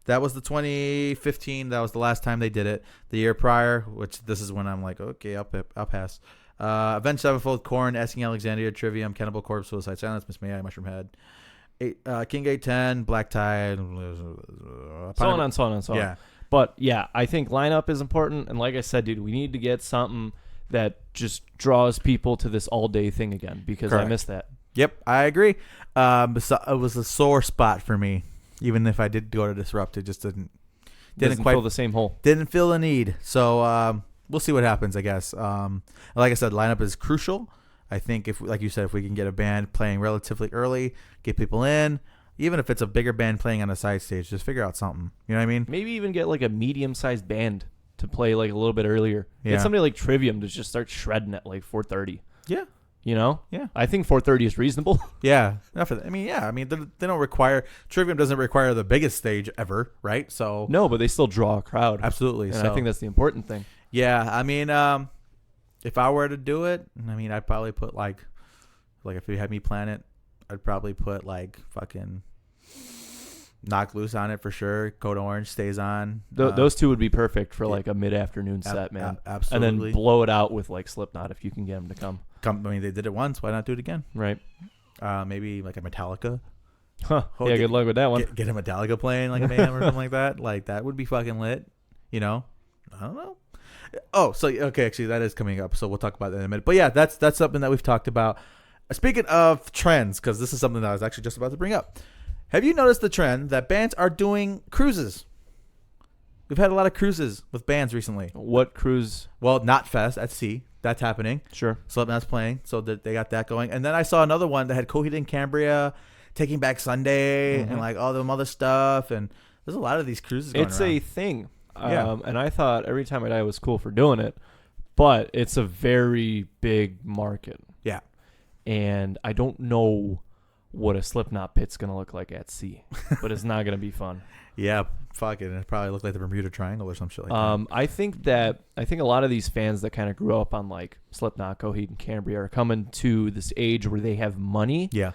That was the 2015. That was the last time they did it. The year prior, which this is when I'm like, okay, I'll pass. Avenged Sevenfold, Korn, Asking Alexandria, Trivium, Cannibal Corpse, Suicide Silence, Miss May, Mushroom Head, King 810, Black Tide, so on. Yeah. But yeah, I think lineup is important. And like I said, dude, we need to get something that just draws people to this all day thing again, because Correct. I miss that. Yep, I agree. So it was a sore spot for me. Even if I did go to Disrupt, it just didn't quite fill the same hole. Didn't feel the need. So we'll see what happens, I guess. Like I said, lineup is crucial. I think if, like you said, if we can get a band playing relatively early, get people in, even if it's a bigger band playing on a side stage, just figure out something. You know what I mean? Maybe even get like a medium-sized band to play like a little bit earlier. Yeah. Get somebody like Trivium to just start shredding at like 4:30. Yeah. You know? Yeah. I think 4:30 is reasonable. Yeah. Enough of that. I mean, they don't require, Trivium doesn't require the biggest stage ever, right? So no, but they still draw a crowd. Absolutely. And I think that's the important thing. Yeah. I mean, if I were to do it, I mean, I'd probably put like if you had me plan it, I'd probably put like fucking Knock Loose on it for sure. Code Orange stays on. Those two would be perfect for like a mid-afternoon set, man. Absolutely. And then blow it out with like Slipknot if you can get them to come. I mean, they did it once. Why not do it again? Right. Maybe like a Metallica. Huh. Yeah, good luck with that one. Get a Metallica playing like a Mayhem or something like that. Like that would be fucking lit. You know? I don't know. Oh, so okay, actually that is coming up. So we'll talk about that in a minute. But yeah, that's something that we've talked about. Speaking of trends, because this is something that I was actually just about to bring up. Have you noticed the trend that bands are doing cruises? We've had a lot of cruises with bands recently. What cruise? Well, Not Fest at sea. That's happening. Sure. Slipknot's playing, so they got that going. And then I saw another one that had Coheed and Cambria, Taking Back Sunday, and like all them other stuff. And there's a lot of these cruises going It's around. a thing. Yeah. And I thought Every Time I Die was cool for doing it, but it's a very big market. Yeah. And I don't know what a Slipknot pit's going to look like at sea, but it's not going to be fun. Yeah, fuck it. It probably looked like the Bermuda Triangle or some shit like that. I think a lot of these fans that kind of grew up on like Slipknot, Coheed, and Cambria are coming to this age where they have money. Yeah.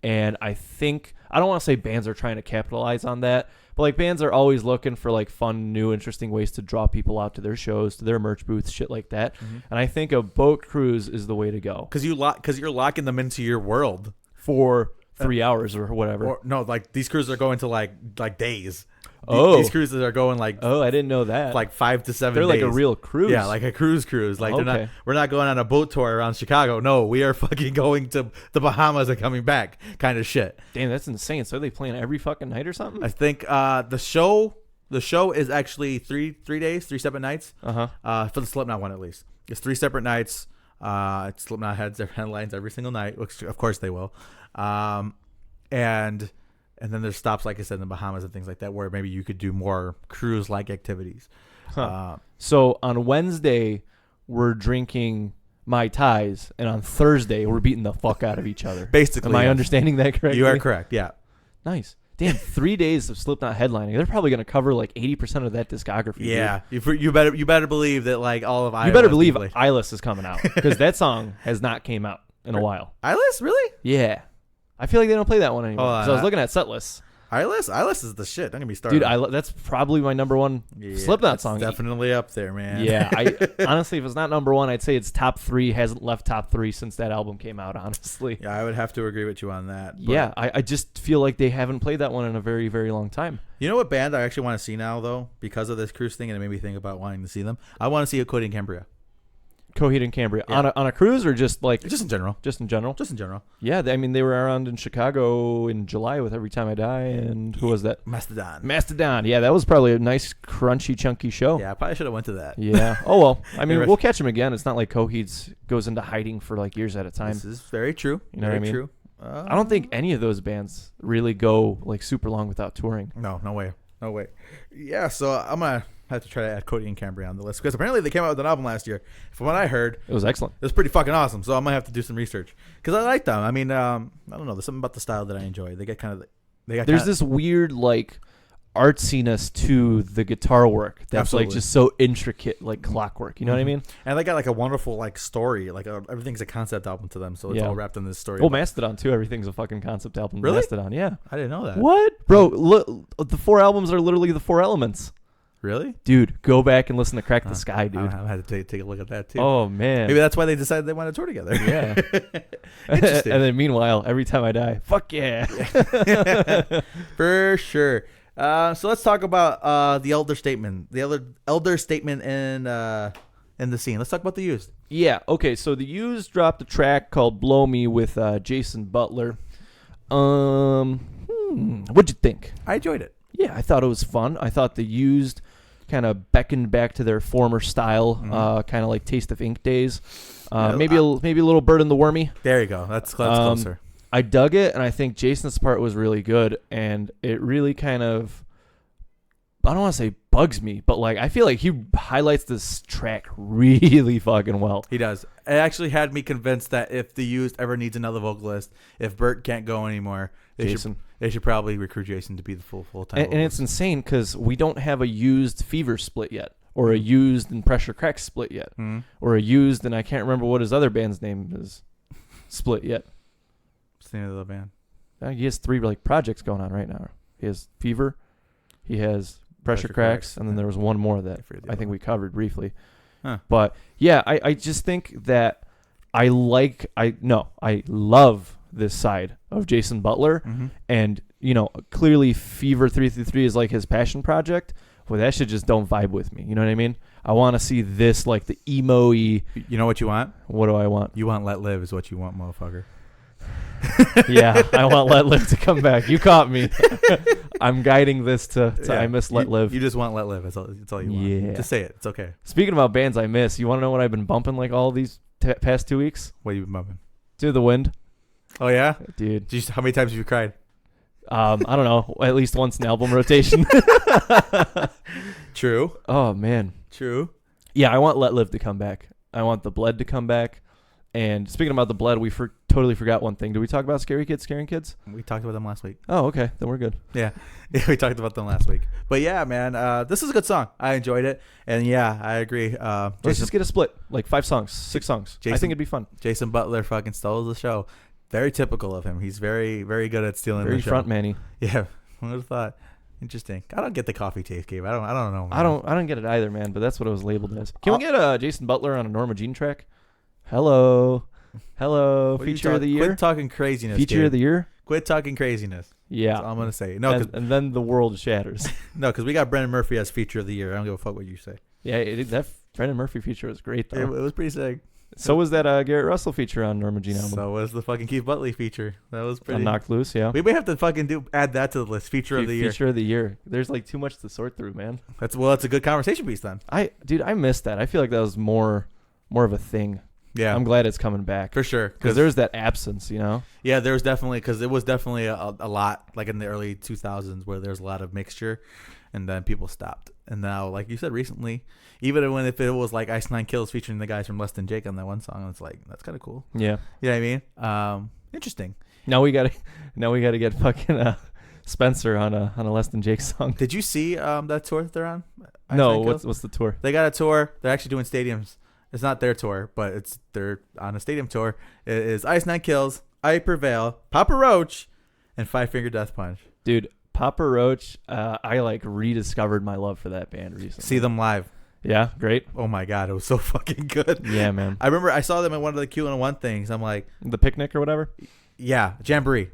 And I think, I don't want to say bands are trying to capitalize on that, but like bands are always looking for like fun, new, interesting ways to draw people out to their shows, to their merch booths, shit like that. Mm-hmm. And I think a boat cruise is the way to go. Because you're locking them into your world for 3 hours or whatever. Or, no, like these cruises are going to like days. Oh, these cruises are going like I didn't know that. Like 5 to 7 They're days. like a real cruise. Yeah, like a cruise. Like okay. we're not going on a boat tour around Chicago. No, we are fucking going to the Bahamas and coming back, kind of shit. Damn, that's insane. So are they playing every fucking night or something? I think the show is actually three days, 3 separate nights. For the Slipknot one at least, it's 3 separate nights. Slipknot has their headlines every single night, which of course they will. And then there's stops, like I said, in the Bahamas and things like that, where maybe you could do more cruise-like activities. So on Wednesday, we're drinking Mai Tais, and on Thursday, we're beating the fuck out of each other. Basically. Am I understanding that correctly? You are correct, yeah. Nice. Damn, 3 days of Slipknot headlining. They're probably going to cover like 80% of that discography. Yeah. You better believe that like all of Eyeless. You better believe Eyeless is coming out, because that song has not came out in a while. Eyeless? Really? Yeah. I feel like they don't play that one anymore. So I was looking at set lists. Eyeless is the shit. Don't get me started. Dude, that's probably my number one Slipknot song. Definitely up there, man. Yeah. Honestly, if it's not number one, I'd say it's top 3. Hasn't left top 3 since that album came out, honestly. Yeah, I would have to agree with you on that. But yeah, I just feel like they haven't played that one in a very, very long time. You know what band I actually want to see now, though? Because of this cruise thing, and it made me think about wanting to see them. I want to see a Coheed and Cambria. Coheed and Cambria. Yeah. On a cruise or just like... Just in general. Just in general? Just in general. Yeah, they were around in Chicago in July with Every Time I Die, and who was that? Mastodon. Yeah, that was probably a nice, crunchy, chunky show. Yeah, I probably should have went to that. Yeah. Oh, well. I mean, we'll catch him again. It's not like Coheed's goes into hiding for like years at a time. This is very true. You know what I mean? True. I don't think any of those bands really go like super long without touring. No way. Yeah, so I'm going to have to try to add Coheed and Cambria on the list, because apparently they came out with an album last year. From what I heard, it was excellent. It was pretty fucking awesome. So I'm gonna have to do some research, because I like them. I mean, I don't know. There's something about the style that I enjoy. There's this weird like artsiness to the guitar work that's Absolutely. like just so intricate, like clockwork. You know what I mean? And they got like a wonderful like story. Like everything's a concept album to them, so it's all wrapped in this story. Oh, Mastodon too. Everything's a fucking concept album. Really? Mastodon, yeah. I didn't know that. What, bro? Look, the 4 albums are literally the 4 elements. Really? Dude, go back and listen to Crack the Sky, dude. I had to take a look at that too. Oh man, maybe that's why they decided they want to tour together. Yeah. Interesting. And then meanwhile, every time I die, fuck yeah. For sure. So let's talk about the elder statement. The elder statement in the scene. Let's talk about the Used. Yeah. Okay. So the Used dropped a track called "Blow Me" with Jason Butler. What'd you think? I enjoyed it. Yeah, I thought it was fun. I thought the Used kind of beckoned back to their former style, kind of like Taste of Ink days. Maybe a little Bird in the Wormy. There you go. That's closer. I dug it, and I think Jason's part was really good, and it really kind of, I don't want to say bugs me, but like I feel like he highlights this track really fucking well. He does. It actually had me convinced that if the Used ever needs another vocalist, if Bert can't go anymore, they should probably recruit Jason to be the full-time and it's insane because we don't have a Used Fever split yet, or a Used and Pressure Cracks split yet, or a Used and I can't remember what his other band's name is split yet. What's the name of the band? He has 3 like projects going on right now. He has Fever, he has Pressure Cracks, and then there was one more that I think we covered briefly. Huh. But yeah, I just think that I love this side of Jason Butler, and clearly Fever 333 is like his passion project. Well, that shit just don't vibe with me. You know what I mean? I want to see this like the emo-y. You know what you want? What do I want? You want Let Live is what you want, motherfucker. Yeah, I want Let Live to come back. You caught me. I'm guiding this to I miss Let Live. You just want Let Live. That's all you want. Yeah. Just say it. It's okay. Speaking about bands I miss, you want to know what I've been bumping like all these past 2 weeks? What have you been bumping? To the Wind. Oh, yeah? Dude. How many times have you cried? I don't know. At least once in album rotation. True. Oh, man. True. Yeah, I want Let Live to come back. I want The Bled to come back. And speaking about The Bled, we totally forgot one thing. Did we talk about Scary Kids Scaring Kids? We talked about them last week. Oh, okay. Then we're good. Yeah, we talked about them last week. But yeah, man, this is a good song. I enjoyed it. And yeah, I agree. Let's just get a split. Like 5 songs, 6 songs. I think it'd be fun. Jason Butler fucking stole the show. Very typical of him. He's very, very good at stealing the show. Very front-man-y. Yeah. Who would have thought? Interesting. I don't get the coffee taste, Gabe. I don't know. Man. I don't get it either, man. But that's what it was labeled as. Can we get Jason Butler on a Norma Jean track? Hello. Feature of the year. Quit talking craziness. Feature Gabe. of the year. Quit talking craziness. Yeah. That's all I'm gonna say. No, and then the world shatters. No, because we got Brendan Murphy as feature of the year. I don't give a fuck what you say. Yeah, that Brendan Murphy feature was great though. It was pretty sick. So was that Garrett Russell feature on Norma Jean album. So was the fucking Keith Butley feature. That was pretty. Knocked Loose, yeah. We may have to fucking add that to the list. Feature of the year. Feature of the year. There's like too much to sort through, man. That's a good conversation piece then. I missed that. I feel like that was more of a thing. Yeah, I'm glad it's coming back for sure because there's that absence, Yeah, there was definitely because it was definitely a lot like in the early 2000s where there's a lot of mixture, and then people stopped. And now, like you said recently, even if it was like Ice Nine Kills featuring the guys from Less Than Jake on that one song, it's like that's kind of cool. Yeah, you know what I mean? Interesting. Now we gotta get fucking Spencer on a Less Than Jake song. Did you see that tour that they're on? No, what's the tour? They got a tour. They're actually doing stadiums. It's not their tour, but they're on a stadium tour. It is Ice Nine Kills, I Prevail, Papa Roach, and Five Finger Death Punch. Dude, Papa Roach, I like rediscovered my love for that band recently. See them live. Yeah, great. Oh my god, it was so fucking good. Yeah, man. I remember I saw them at one of the Q101 things. I'm like, the picnic or whatever. Yeah, Jamboree.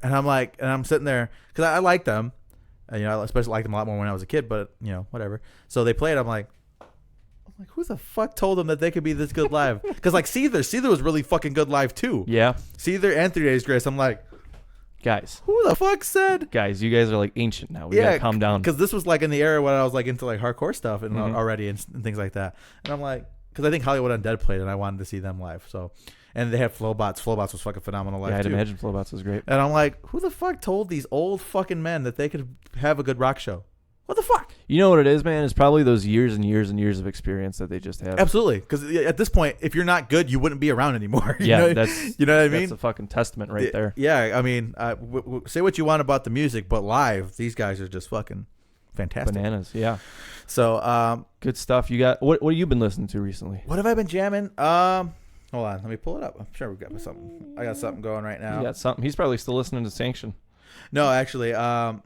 And I'm sitting there because I like them. I especially liked them a lot more when I was a kid. But whatever. So they played. I'm like, who the fuck told them that they could be this good live? Because like Seether was really fucking good live too. Yeah. Seether and 3 Days Grace. I'm like, guys, who the fuck said? Guys, you guys are like ancient now. We gotta calm down. Because this was like in the era when I was like into like hardcore stuff and already and things like that. And I'm like, because I think Hollywood Undead played and I wanted to see them live. So, and they had Flowbots. Flowbots was fucking phenomenal live. Yeah, I'd too. imagine Flowbots was great. And I'm like, who the fuck told these old fucking men that they could have a good rock show? What the fuck? You know what it is, man? It's probably those years and years and years of experience that they just have. Absolutely. Because at this point, if you're not good, you wouldn't be around anymore. You know what I mean? That's a fucking testament right there. Yeah, I mean, say what you want about the music, but live, these guys are just fucking fantastic. Bananas, yeah. So good stuff. You got what have you been listening to recently? What have I been jamming? Hold on, let me pull it up. I'm sure we've got something. I got something going right now. You got something. He's probably still listening to Sanction. No, actually, I've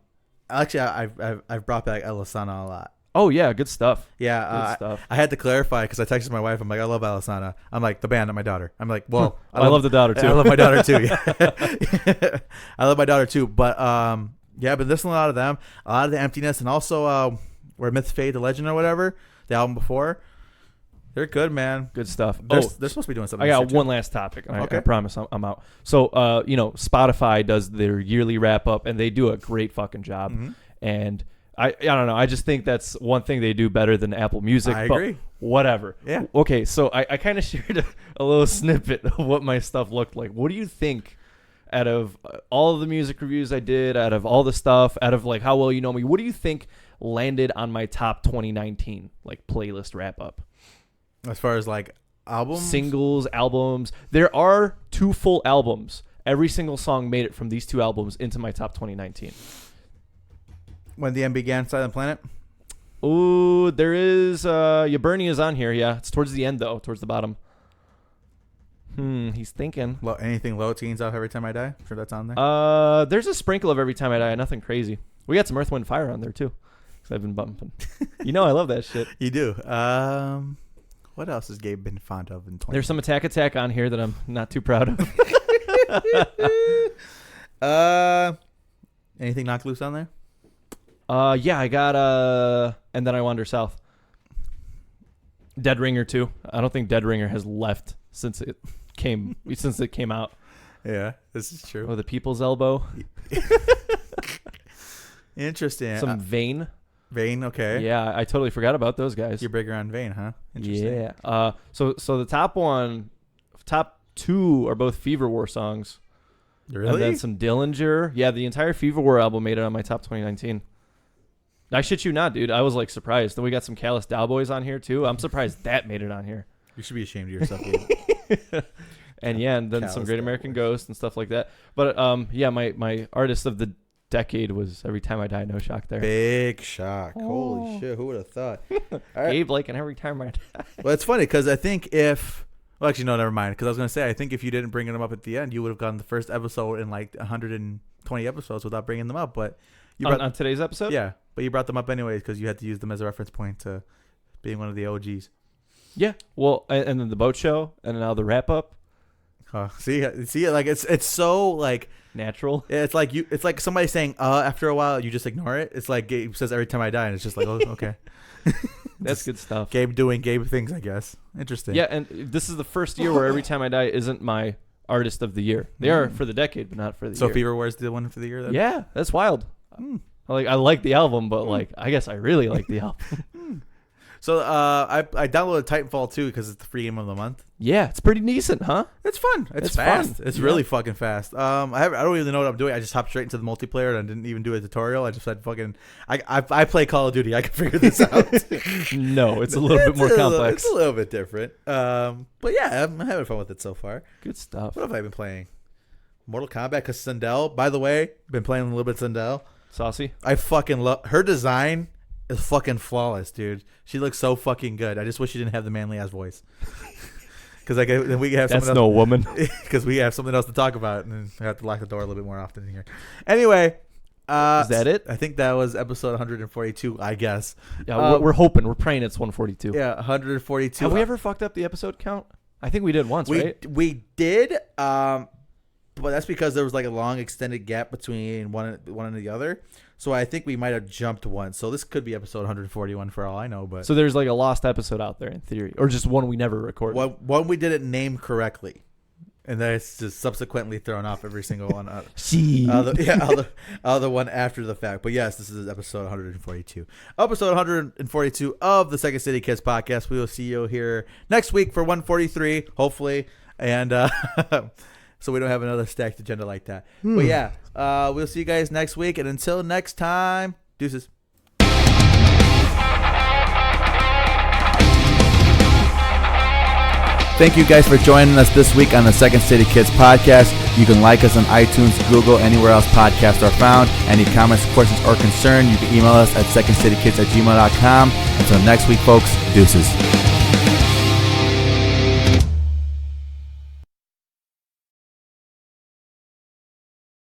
brought back Alisana a lot. Oh yeah, good stuff. Yeah, good stuff. I had to clarify because I texted my wife. I'm like, I love Alisana. I'm like, the band, not my daughter. I'm like, well, I love the daughter too. I love my daughter too. Yeah. I love my daughter too. But yeah, I've been listening to a lot of them, a lot of the Emptiness, and also Where Myths Fade to Legend or whatever, the album before. They're good, man. Good stuff. They're supposed to be doing something. I got one last topic. Okay. I promise I'm out. So, Spotify does their yearly wrap up, and they do a great fucking job. Mm-hmm. And I don't know. I just think that's one thing they do better than Apple Music. I agree. Whatever. Yeah. Okay, so I kind of shared a little snippet of what my stuff looked like. What do you think? Out of all of the music reviews I did, out of all the stuff, out of like how well you know me, what do you think landed on my top 2019 like playlist wrap up? As far as like albums, singles, albums, there are 2 full albums. Every single song made it from these 2 albums into my top 2019. When the End Began, Silent Planet. Ooh, there is Yaberni is on here. Yeah, it's towards the end though, towards the bottom. He's thinking. Anything Low Teens Off Every Time I Die? I'm sure that's on there. There's a sprinkle of Every Time I Die. Nothing crazy. We got some Earth, Wind, Fire on there too. Because I've been bumping. I love that shit. You do. What else has Gabe been fond of in 20? There's some Attack on here that I'm not too proud of. Anything Knocked Loose on there? Yeah, I got And Then I Wander South. Dead Ringer too. I don't think Dead Ringer has left since it came out. Yeah, this is true. Oh, The People's Elbow. Interesting. Some Vane. Vane, okay. Yeah, I totally forgot about those guys. You're bigger on Vane, huh? Interesting. Yeah. So the top 2 are both Fever War songs. Really? And then some Dillinger. Yeah, the entire Fever War album made it on my top 2019. I shit you not, dude. I was like surprised. Then we got some Callous Cowboys on here too. I'm surprised that made it on here. You should be ashamed of yourself, Gabe. And then Callous some Great American Ghost and stuff like that. But my artist of the decade was Every Time I Die. No shock there. Big shock. Holy shit. Who would have thought? All right. Gabe like, and Every Time I Die. Well, it's funny because I think actually, no, never mind. Because I was going to say, I think if you didn't bring them up at the end, you would have gotten the first episode in like 120 episodes without bringing them up. But on today's episode? Yeah. But you brought them up anyways because you had to use them as a reference point to being one of the OGs. Yeah. Well, and then the boat show, and now the wrap up. See, like it's so like natural. Yeah, it's like somebody saying after a while you just ignore it. It's like Gabe says Every Time I Die, and it's just like, oh, okay. That's good stuff. Gabe doing Gabe things, I guess. Interesting. Yeah, and this is the first year where Every Time I Die isn't my artist of the year. They are for the decade, but not for the year. So Fever War's the one for the year then? Yeah, that's wild. I like the album, but I guess I really like the album. So I downloaded Titanfall 2 because it's the free game of the month. Yeah, it's pretty decent, huh? It's fun. It's fast. Fun. It's really fucking fast. I don't even know what I'm doing. I just hopped straight into the multiplayer and I didn't even do a tutorial. I just said fucking. I play Call of Duty. I can figure this out. No, it's a little bit more complex. It's a little bit different. But yeah, I'm having fun with it so far. Good stuff. What have I been playing? Mortal Kombat because Sindel. By the way, been playing a little bit of Sindel. Saucy. I fucking love her design. Is fucking flawless, dude. She looks so fucking good. I just wish she didn't have the manly ass voice. Because then we have that's no woman. Because we have something else to talk about, and I have to lock the door a little bit more often in here. Anyway, is that it? I think that was episode 142. I guess. Yeah, we're hoping. We're praying it's 142. Yeah, 142. Have we ever fucked up the episode count? I think we did once, right? We did. But that's because there was like a long extended gap between one and the other. So I think we might have jumped one. So this could be episode 141 for all I know. But so there's like a lost episode out there in theory, or just one we never recorded. One we didn't name correctly, and then it's just subsequently thrown off every single one. Other one after the fact. But yes, this is episode 142. Episode 142 of the Second City Kids podcast. We will see you here next week for 143, hopefully, and. So we don't have another stacked agenda like that. But yeah, we'll see you guys next week. And until next time, deuces. Thank you guys for joining us this week on the Second City Kids podcast. You can like us on iTunes, Google, anywhere else podcasts are found. Any comments, questions, or concern, you can email us at secondcitykids@gmail.com. Until next week, folks, deuces.